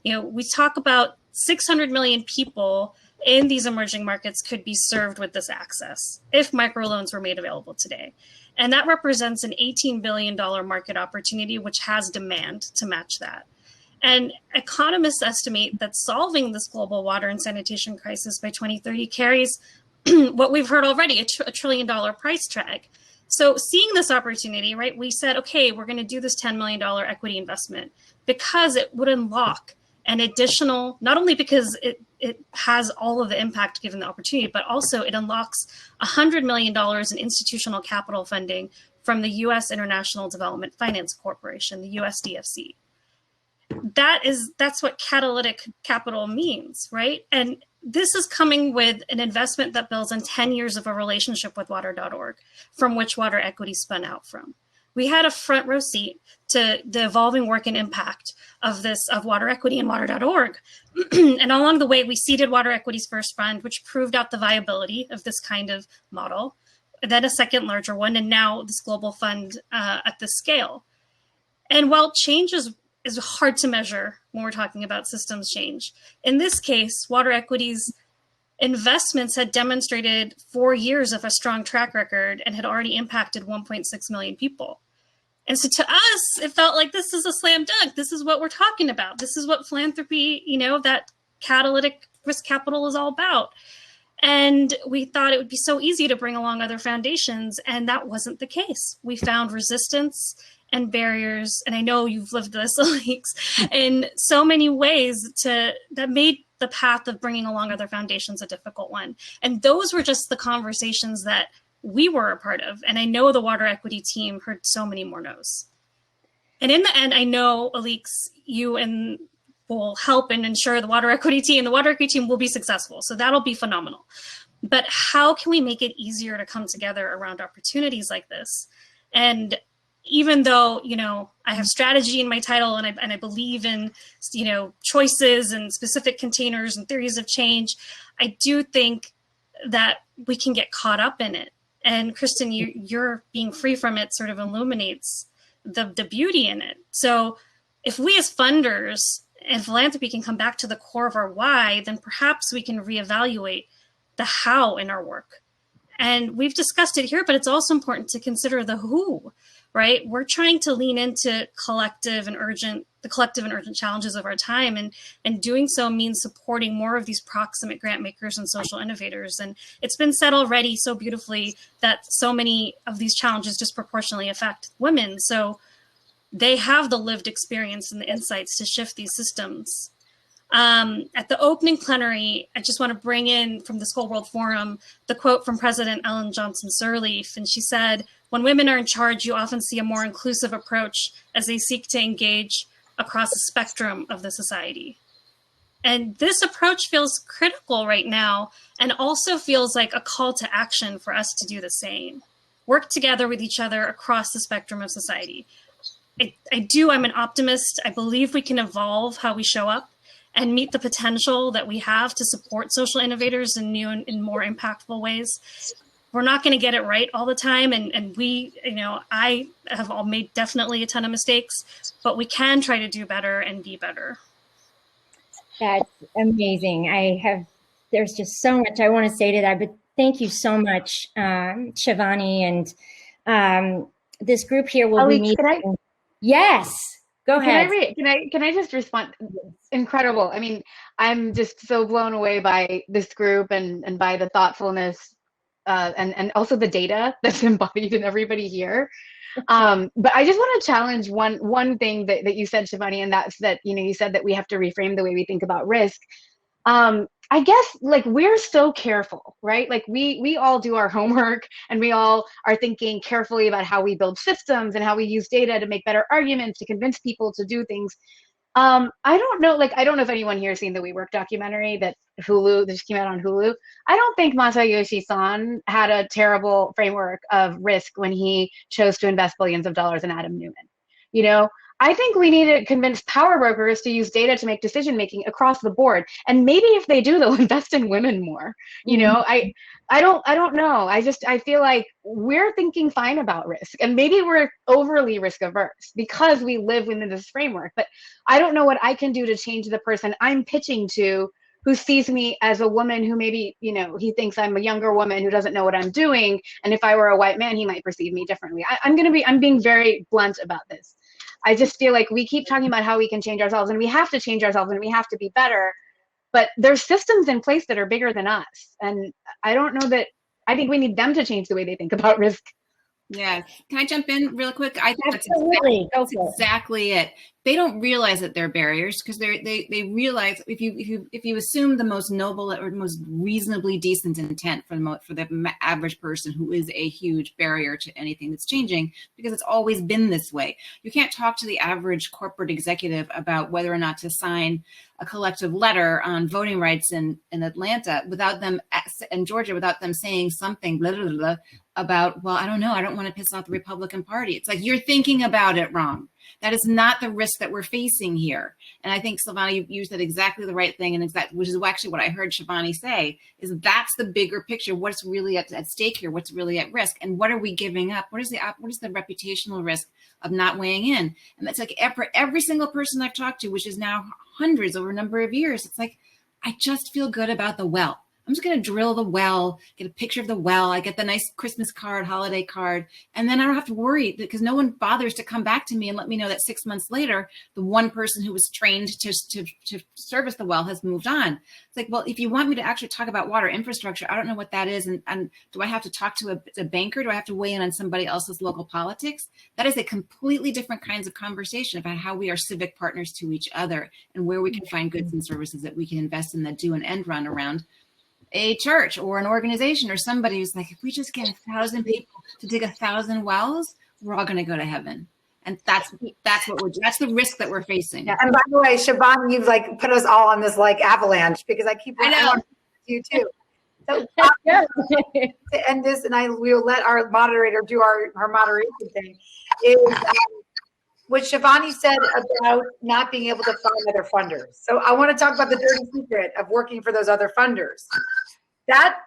We talk about 600 million people in these emerging markets could be served with this access if microloans were made available today. And that represents an $18 billion market opportunity, which has demand to match that. And economists estimate that solving this global water and sanitation crisis by 2030 carries what we've heard already, a $1 trillion price tag. So seeing this opportunity, right, we said, okay, we're going to do this $10 million equity investment because it would unlock an additional, not only because it has all of the impact given the opportunity, but also it unlocks $100 million in institutional capital funding from the U.S. International Development Finance Corporation, the USDFC. That's what catalytic capital means, right? And this is coming with an investment that builds on 10 years of a relationship with water.org, from which Water Equity spun out from. We had a front row seat to the evolving work and impact of Water Equity and water.org. And along the way, we seeded Water Equity's first fund, which proved out the viability of this kind of model, then a second larger one, and now this global fund at this scale. And while change is hard to measure when we're talking about systems change, in this case, Water Equity's investments had demonstrated 4 years of a strong track record and had already impacted 1.6 million people. And so to us, it felt like this is a slam dunk. This is what we're talking about. This is what philanthropy, that catalytic risk capital is all about. And we thought it would be so easy to bring along other foundations, and that wasn't the case. We found resistance and barriers, and I know you've lived this, Alix, in so many ways that made the path of bringing along other foundations a difficult one. And those were just the conversations that we were a part of. And I know the Water Equity team heard so many more no's. And in the end, I know, Alix, you and will help and ensure the Water Equity team will be successful. So that'll be phenomenal. But how can we make it easier to come together around opportunities like this? And even though, I have strategy in my title and I believe in, choices and specific containers and theories of change, I do think that we can get caught up in it. And Kristen, you're being free from it sort of illuminates the beauty in it. So if we as funders and philanthropy can come back to the core of our why, then perhaps we can reevaluate the how in our work. And we've discussed it here, but it's also important to consider the who, right? We're trying to lean into collective and urgent the collective and urgent challenges of our time. And doing so means supporting more of these proximate grant makers and social innovators. And it's been said already so beautifully that so many of these challenges disproportionately affect women. So they have the lived experience and the insights to shift these systems. At the opening plenary, I just want to bring in from the Skoll World Forum the quote from President Ellen Johnson Sirleaf. And she said, "When women are in charge, you often see a more inclusive approach as they seek to engage across the spectrum of the society." And this approach feels critical right now, and also feels like a call to action for us to do the same. Work together with each other across the spectrum of society. I'm an optimist. I believe we can evolve how we show up and meet the potential that we have to support social innovators in new and in more impactful ways. We're not going to get it right all the time. And we, I have all made definitely a ton of mistakes, but we can try to do better and be better. That's amazing. There's just so much I want to say to that, but thank you so much, Shivani. And this group here will be meeting. Yes, go ahead. Can I just respond? Incredible. I mean, I'm just so blown away by this group and by the thoughtfulness and also the data that's embodied in everybody here. But I just want to challenge one thing that you said, Shivani, and that's that, you said that we have to reframe the way we think about risk. I guess we're so careful, right? We all do our homework and we all are thinking carefully about how we build systems and how we use data to make better arguments, to convince people to do things. I don't know if anyone here has seen the WeWork documentary that just came out on Hulu. I don't think Masayoshi Son had a terrible framework of risk when he chose to invest billions of dollars in Adam Neumann. I think we need to convince power brokers to use data to make decision making across the board. And maybe if they do, they'll invest in women more. I don't know. I feel like we're thinking fine about risk, and maybe we're overly risk averse because we live within this framework. But I don't know what I can do to change the person I'm pitching to, who sees me as a woman who maybe, he thinks I'm a younger woman who doesn't know what I'm doing. And if I were a white man, he might perceive me differently. I'm being very blunt about this. I just feel like we keep talking about how we can change ourselves, and we have to change ourselves, and we have to be better. But there's systems in place that are bigger than us. And I think we need them to change the way they think about risk. Yeah. Can I jump in real quick? I think that's exactly it. They don't realize that they're barriers, because they realize if you assume the most noble or most reasonably decent intent for the average person, who is a huge barrier to anything that's changing, because it's always been this way. You can't talk to the average corporate executive about whether or not to sign a collective letter on voting rights in Atlanta in Georgia without them saying something blah, blah, blah, about, well, I don't know, I don't want to piss off the Republican Party. It's like, you're thinking about it wrong. That is not the risk that we're facing here. And I think, Silvana, you said exactly the right thing, which is actually what I heard Shivani say, is that's the bigger picture. What's really at stake here? What's really at risk? And what are we giving up? What is the reputational risk of not weighing in? And that's like every single person I've talked to, which is now hundreds over a number of years, it's like, I just feel good about the well. I'm just going to drill the well, get a picture of the well. I get the nice Christmas card, holiday card, and then I don't have to worry, because no one bothers to come back to me and let me know that 6 months later, the one person who was trained to service the well has moved on. It's like, well, if you want me to actually talk about water infrastructure, I don't know what that is. And do I have to talk to a banker? Do I have to weigh in on somebody else's local politics? That is a completely different kinds of conversation about how we are civic partners to each other, and where we can find goods and services that we can invest in that do an end run around a church or an organization or somebody who's like, if we just get 1,000 people to dig 1,000 wells, we're all going to go to heaven. And that's the risk that we're facing. Yeah, and by the way, Shivani, you've put us all on this avalanche, because I know you too. So to end this, and we'll let our moderator do our moderation thing, is what Shivani said about not being able to find other funders. So I want to talk about the dirty secret of working for those other funders.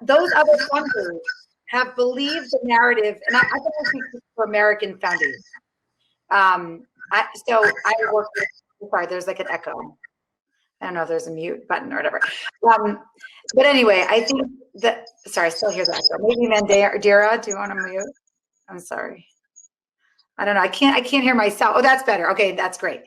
Those other funders have believed the narrative, and I can speak for American Foundation. So I work with, sorry, there's an echo. I don't know if there's a mute button or whatever. But anyway, I think that, sorry, I still hear that echo. Maybe Mandira, do you want to mute? I'm sorry. I don't know. I can't hear myself. Oh, that's better. Okay, that's great.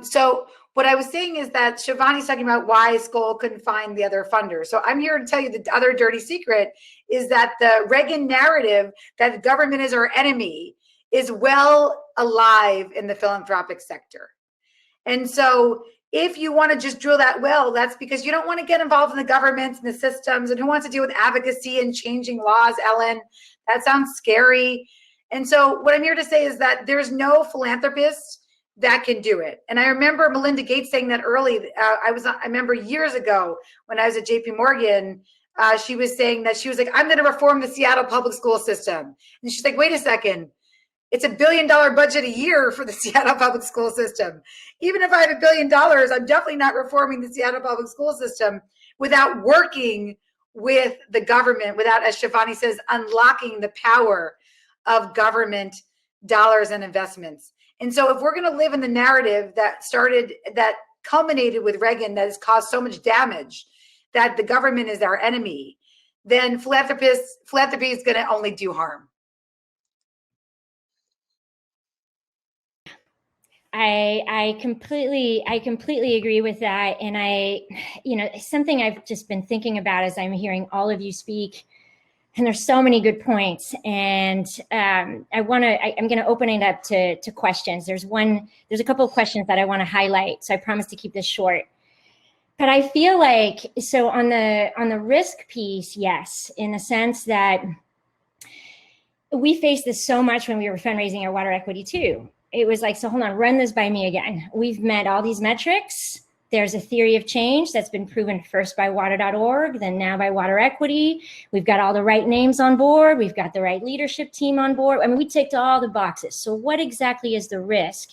So what I was saying is that Shivani's talking about why Skoll couldn't find the other funders. So I'm here to tell you the other dirty secret is that the Reagan narrative that government is our enemy is well alive in the philanthropic sector. And so if you want to just drill that well, that's because you don't want to get involved in the governments and the systems, and who wants to deal with advocacy and changing laws, Ellen? That sounds scary. And so what I'm here to say is that there's no philanthropist that can do it. And I remember Melinda Gates saying that early. I remember years ago when I was at JP Morgan, she was saying that she was like, I'm going to reform the Seattle public school system. And she's like, wait a second. It's $1 billion budget a year for the Seattle public school system. Even if I have $1 billion, I'm definitely not reforming the Seattle public school system without working with the government, without, as Shivani says, unlocking the power of government dollars and investments. And so if we're going to live in the narrative that culminated with Reagan, that has caused so much damage, that the government is our enemy, then philanthropy is going to only do harm. I completely agree with that. And something I've just been thinking about as I'm hearing all of you speak, and there's so many good points. And I'm going to open it up to questions. There's a couple of questions that I want to highlight. So I promise to keep this short. But I feel like, so on the risk piece, yes, in the sense that we faced this so much when we were fundraising our water equity too. It was like, so hold on, run this by me again. We've met all these metrics. There's a theory of change that's been proven first by water.org, then now by Water Equity. We've got all the right names on board. We've got the right leadership team on board. I mean, we ticked all the boxes. So what exactly is the risk?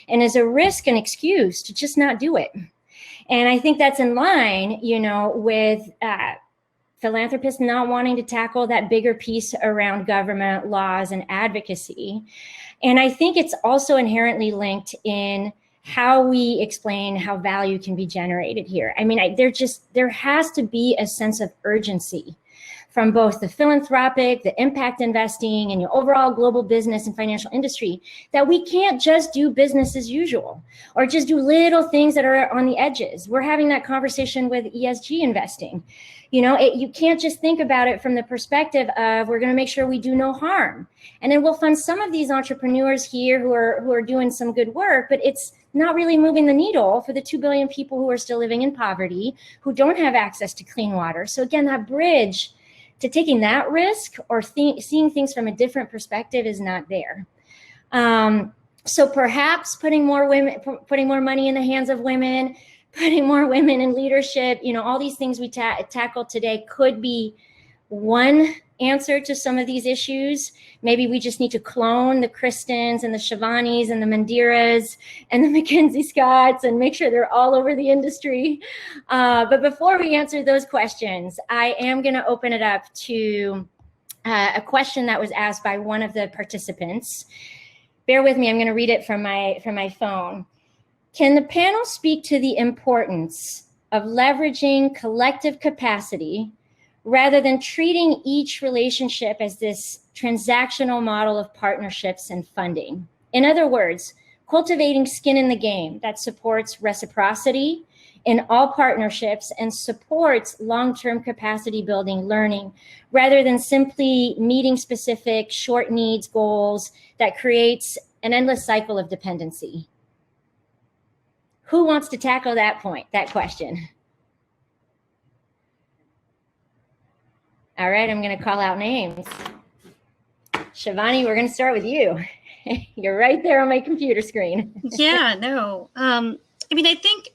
And is a risk an excuse to just not do it? And I think that's in line, with philanthropists not wanting to tackle that bigger piece around government laws and advocacy. And I think it's also inherently linked in how we explain how value can be generated here. I mean, there has to be a sense of urgency from both the philanthropic, the impact investing, and your overall global business and financial industry, that we can't just do business as usual or just do little things that are on the edges. We're having that conversation with ESG investing. You can't just think about it from the perspective of we're going to make sure we do no harm. And then we'll fund some of these entrepreneurs here who are doing some good work, but it's not really moving the needle for the 2 billion people who are still living in poverty, who don't have access to clean water. So again, that bridge to taking that risk or seeing things from a different perspective is not there. So perhaps putting more money in the hands of women, putting more women in leadership, all these things we tackle today could be one answer to some of these issues. Maybe we just need to clone the Kristens and the Shivanis and the Mandiras and the Mackenzie Scotts and make sure they're all over the industry. But before we answer those questions, I am going to open it up to a question that was asked by one of the participants. Bear with me, I'm going to read it from my phone. Can the panel speak to the importance of leveraging collective capacity rather than treating each relationship as this transactional model of partnerships and funding? In other words, cultivating skin in the game that supports reciprocity in all partnerships and supports long-term capacity building learning, rather than simply meeting specific short needs goals that creates an endless cycle of dependency. Who wants to tackle that question? All right, I'm going to call out names. Shivani, we're going to start with you. You're right there on my computer screen. Yeah, no. I think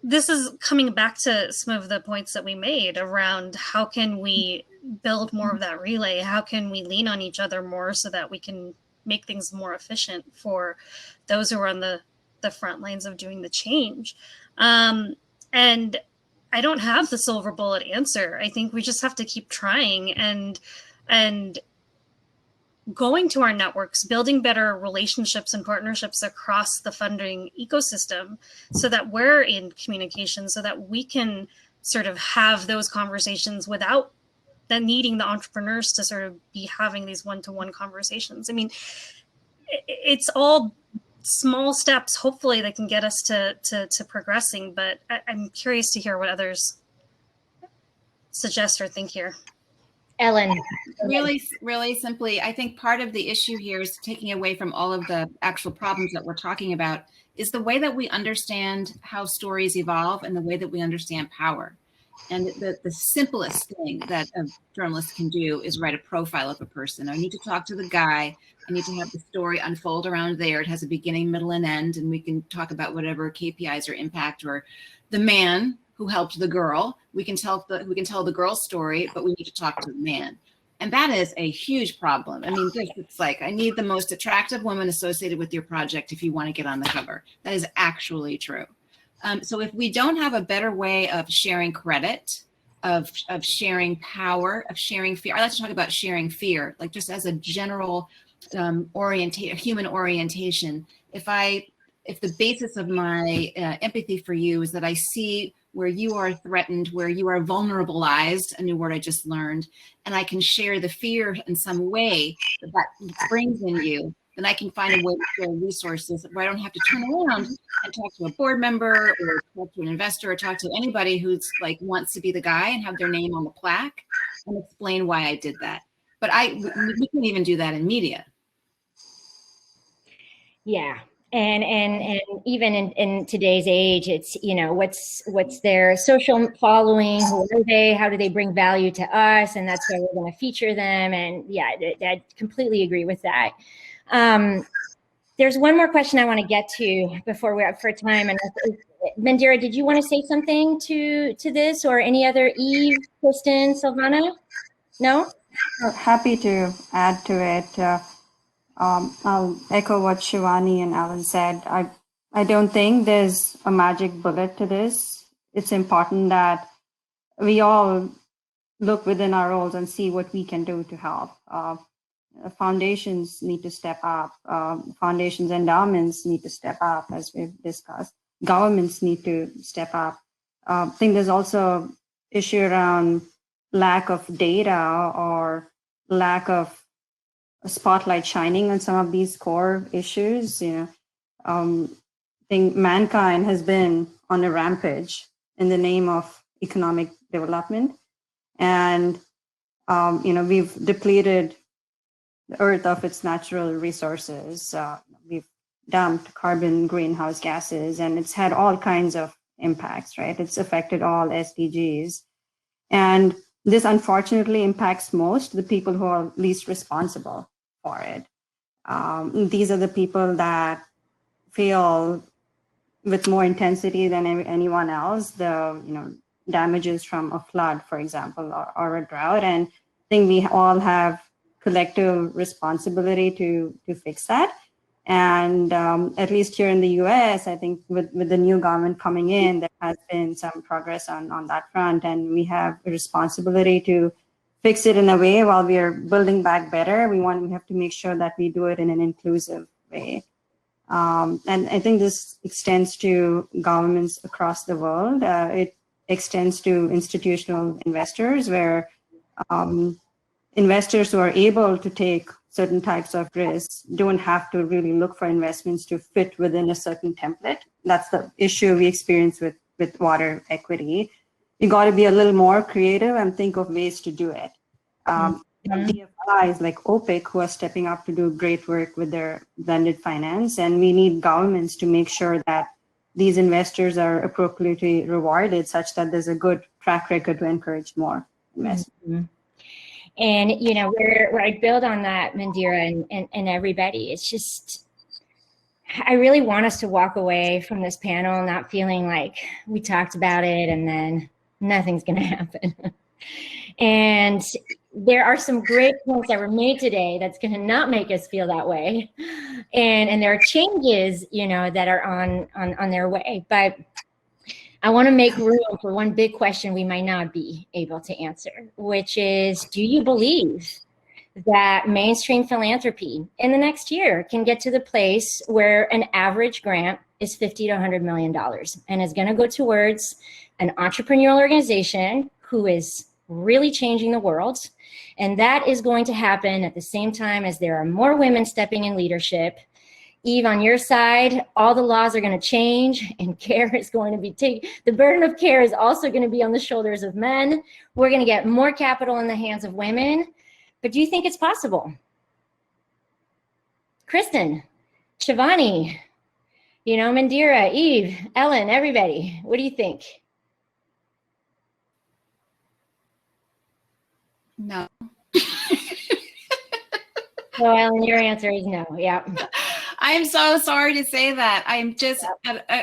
this is coming back to some of the points that we made around how can we build more of that relay? How can we lean on each other more so that we can make things more efficient for those who are on the front lines of doing the change? And I don't have the silver bullet answer. I think we just have to keep trying and going to our networks, building better relationships and partnerships across the funding ecosystem so that we're in communication, so that we can sort of have those conversations without then needing the entrepreneurs to sort of be having these one-to-one conversations. I mean, it's all small steps, hopefully, that can get us to progressing. But I'm curious to hear what others suggest or think here. Ellen. Really simply, I think part of the issue here is taking away from all of the actual problems that we're talking about is the way that we understand how stories evolve and the way that we understand power. And the simplest thing that a journalist can do is write a profile of a person. I need to talk to the guy. I need to have the story unfold around there. It has a beginning, middle, and end, and we can talk about whatever KPIs or impact, or the man who helped the girl. We can tell the girl's story, but we need to talk to the man. And that is a huge problem. I mean, it's like, I need the most attractive woman associated with your project if you want to get on the cover. That is actually true. So if we don't have a better way of sharing credit, of sharing power, of sharing fear, I like to talk about sharing fear, like just as a general human orientation. If the basis of my empathy for you is that I see where you are threatened, where you are vulnerabilized, a new word I just learned, and I can share the fear in some way that brings in you, then I can find a way to share resources where I don't have to turn around and talk to a board member or talk to an investor or talk to anybody who's like wants to be the guy and have their name on the plaque and explain why I did that. But we can even do that in media. Yeah. And even in today's age, it's, what's their social following? Who are they? How do they bring value to us? And that's where we're going to feature them. And yeah, I completely agree with that. There's one more question I want to get to before we're up for time. And Mandira, did you want to say something to this, or any other Eve, Kristen, Silvana? No? Happy to add to it. I'll echo what Shivani and Alan said. I don't think there's a magic bullet to this. It's important that we all look within our roles and see what we can do to help. Foundations need to step up. Foundations, endowments need to step up, as we've discussed. Governments need to step up. I think there's also issue around lack of data or lack of a spotlight shining on some of these core issues. I think mankind has been on a rampage in the name of economic development, and we've depleted the earth of its natural resources. We've dumped carbon, greenhouse gases, and it's had all kinds of impacts, right? It's affected all SDGs. And this unfortunately impacts most the people who are least responsible for it. These are the people that feel with more intensity than anyone else the damages from a flood, for example, or a drought. And I think we all have collective responsibility to fix that. And at least here in the US, I think with the new government coming in, there has been some progress on that front. And we have a responsibility to fix it in a way while we are building back better. We have to make sure that we do it in an inclusive way. And I think this extends to governments across the world. It extends to institutional investors, where investors who are able to take certain types of risks don't have to really look for investments to fit within a certain template. That's the issue we experience with water equity. You got to be a little more creative and think of ways to do it. DFIs like OPIC who are stepping up to do great work with their blended finance, and we need governments to make sure that these investors are appropriately rewarded such that there's a good track record to encourage more investment. And where I build on that, Mandira, and everybody, it's just, I really want us to walk away from this panel not feeling like we talked about it and then nothing's going to happen. And there are some great points that were made today that's going to not make us feel that way. And there are changes, that are on their way. But I want to make room for one big question we might not be able to answer, which is, do you believe that mainstream philanthropy in the next year can get to the place where an average grant is $50 to $100 million and is going to go towards an entrepreneurial organization who is really changing the world? And that is going to happen at the same time as there are more women stepping in leadership, Eve, on your side, all the laws are going to change, and care is going to be the burden of care is also going to be on the shoulders of men. We're going to get more capital in the hands of women. But do you think it's possible? Kristen, Shivani, Mandira, Eve, Ellen, everybody, what do you think? No. So Ellen, your answer is no. Yeah. I'm so sorry to say that. I'm just,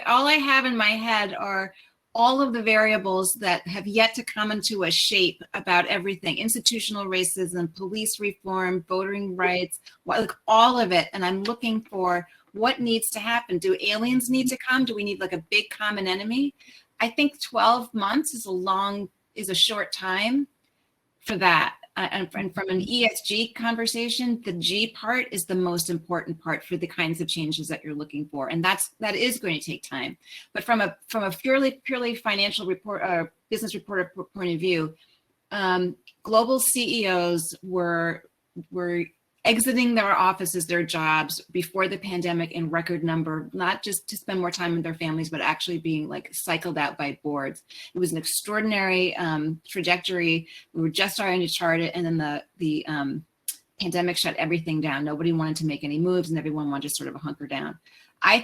all I have in my head are all of the variables that have yet to come into a shape about everything: institutional racism, police reform, voting rights, like all of it. And I'm looking for what needs to happen. Do aliens need to come? Do we need like a big common enemy? I think 12 months is a short time for that. And from an ESG conversation, the G part is the most important part for the kinds of changes that you're looking for, and that is going to take time. But from a purely financial report, business reporter point of view, global CEOs were exiting their offices, their jobs before the pandemic in record number, not just to spend more time with their families, but actually being like cycled out by boards. It was an extraordinary trajectory. We were just starting to chart it, and then the pandemic shut everything down. Nobody wanted to make any moves, and everyone wanted to sort of hunker down. I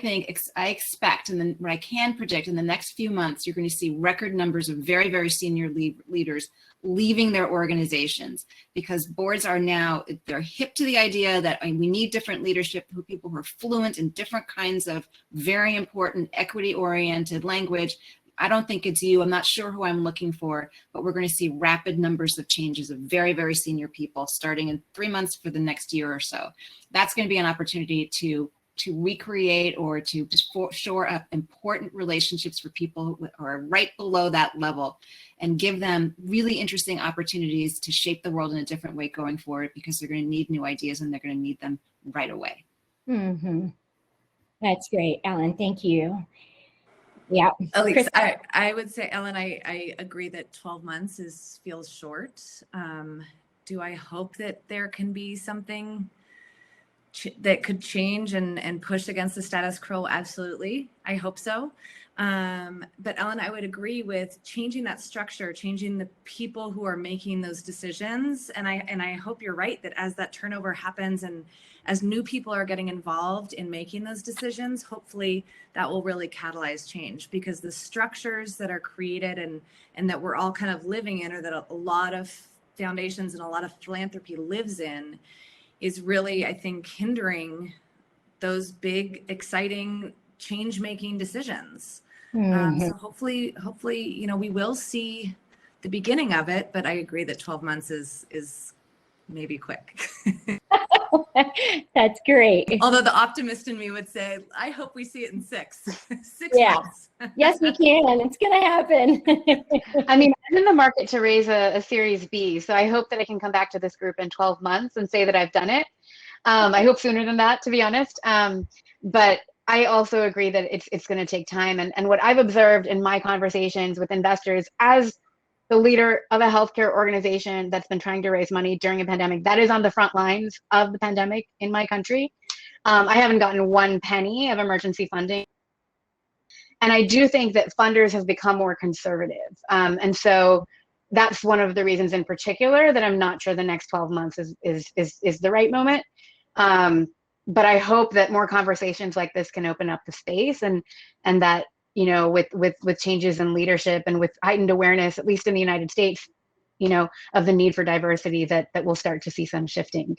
expect, and then what I can predict, in the next few months, you're going to see record numbers of very, very senior leaders leaving their organizations, because boards are now, they're hip to the idea that we need different leadership, people who are fluent in different kinds of very important equity-oriented language. I don't think it's you. I'm not sure who I'm looking for, but we're going to see rapid numbers of changes of very, very senior people starting in 3 months for the next year or so. That's going to be an opportunity to recreate or to just shore up important relationships for people who are right below that level, and give them really interesting opportunities to shape the world in a different way going forward, because they're going to need new ideas and they're going to need them right away. Mm-hmm. That's great, Ellen. Thank you. Yeah. Elise, I would say, Ellen, I agree that 12 months feels short. Do I hope that there can be something that could change and push against the status quo? Absolutely. I hope so. But Ellen, I would agree with changing that structure, changing the people who are making those decisions. And I hope you're right that as that turnover happens and as new people are getting involved in making those decisions, hopefully that will really catalyze change, because the structures that are created and that we're all kind of living in, or that a lot of foundations and a lot of philanthropy lives in, is really, I think, hindering those big, exciting, change-making decisions. Mm-hmm. So hopefully, we will see the beginning of it, but I agree that 12 months is maybe quick. That's great. Although the optimist in me would say, I hope we see it in six months. Yes, we can. It's going to happen. I mean, I'm in the market to raise a Series B, so I hope that I can come back to this group in 12 months and say that I've done it. I hope sooner than that, to be honest. But I also agree that it's going to take time. And what I've observed in my conversations with investors, as the leader of a healthcare organization that's been trying to raise money during a pandemic that is on the front lines of the pandemic in my country, I haven't gotten one penny of emergency funding. And I do think that funders have become more conservative. And so that's one of the reasons in particular that I'm not sure the next 12 months is the right moment. But I hope that more conversations like this can open up the space, and that, with changes in leadership and with heightened awareness, at least in the United States, of the need for diversity, that we'll start to see some shifting.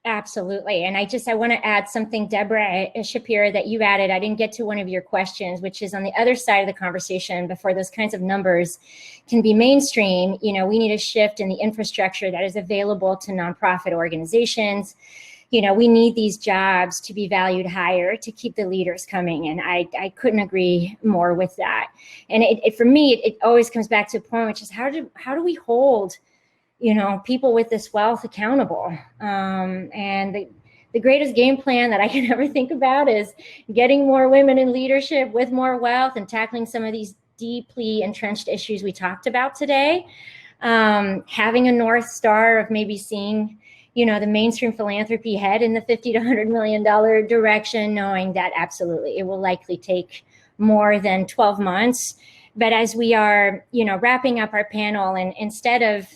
Absolutely. And I want to add something, Deborah Shapiro, that you added. I didn't get to one of your questions, which is on the other side of the conversation. Before those kinds of numbers can be mainstream, we need a shift in the infrastructure that is available to nonprofit organizations. We need these jobs to be valued higher to keep the leaders coming. And I couldn't agree more with that. And for me, it always comes back to a point, which is how do we hold people with this wealth accountable? And the greatest game plan that I can ever think about is getting more women in leadership with more wealth and tackling some of these deeply entrenched issues we talked about today. Having a North Star of maybe seeing, the mainstream philanthropy head in the $50 to $100 million direction, knowing that absolutely it will likely take more than 12 months. But as we are, wrapping up our panel, and instead of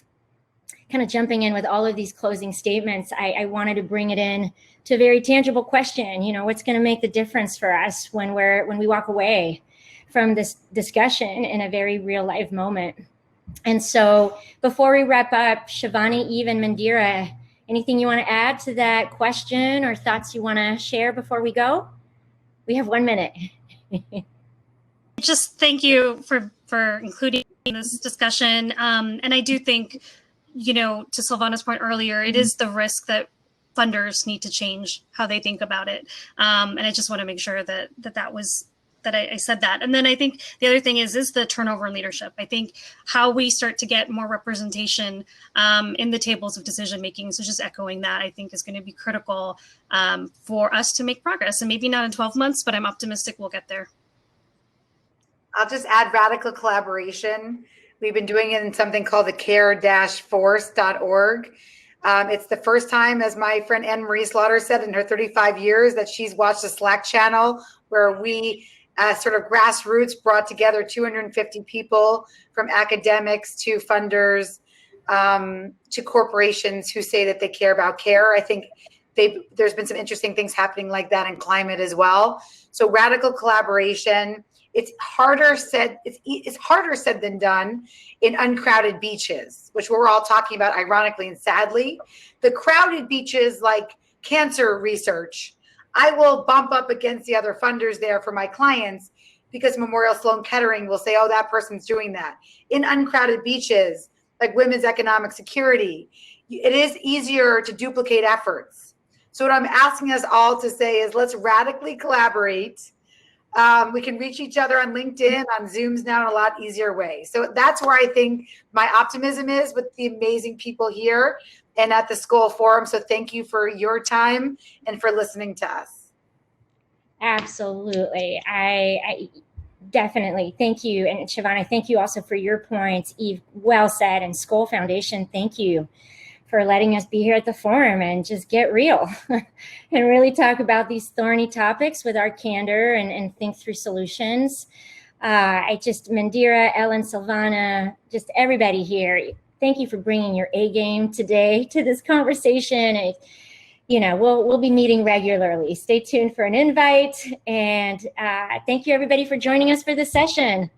kind of jumping in with all of these closing statements, I wanted to bring it in to a very tangible question. What's going to make the difference for us when we walk away from this discussion in a very real life moment? And so before we wrap up, Shivani, Eve, and Mandira, anything you want to add to that question or thoughts you want to share before we go? We have 1 minute. Just thank you for including this discussion. And I do think, to Silvana's point earlier, it is the risk that funders need to change how they think about it. And I just want to make sure that I said that. And then I think the other thing is the turnover in leadership. I think how we start to get more representation in the tables of decision making, so just echoing that, I think is going to be critical for us to make progress. And maybe not in 12 months, but I'm optimistic we'll get there. I'll just add radical collaboration. We've been doing it in something called the care-force.org. It's the first time, as my friend Anne Marie Slaughter said, in her 35 years that she's watched a Slack channel where we sort of grassroots brought together 250 people, from academics to funders to corporations who say that they care about care. I think there's been some interesting things happening like that in climate as well. So radical collaboration. It's harder said than done in uncrowded beaches, which we're all talking about, ironically and sadly. The crowded beaches, like cancer research, I will bump up against the other funders there for my clients because Memorial Sloan Kettering will say, oh, that person's doing that. In uncrowded beaches, like women's economic security, it is easier to duplicate efforts. So what I'm asking us all to say is let's radically collaborate. We can reach each other on LinkedIn, on Zooms now in a lot easier way. So that's where I think my optimism is with the amazing people here and at the Skoll Forum. So thank you for your time and for listening to us. Absolutely. I definitely thank you. And Shivani, thank you also for your points. Eve, well said. And Skoll Foundation, thank you for letting us be here at the forum and just get real and really talk about these thorny topics with our candor and think through solutions. Mandira, Ellen, Silvana, just everybody here, thank you for bringing your A game today to this conversation. We'll be meeting regularly. Stay tuned for an invite. And thank you everybody for joining us for this session.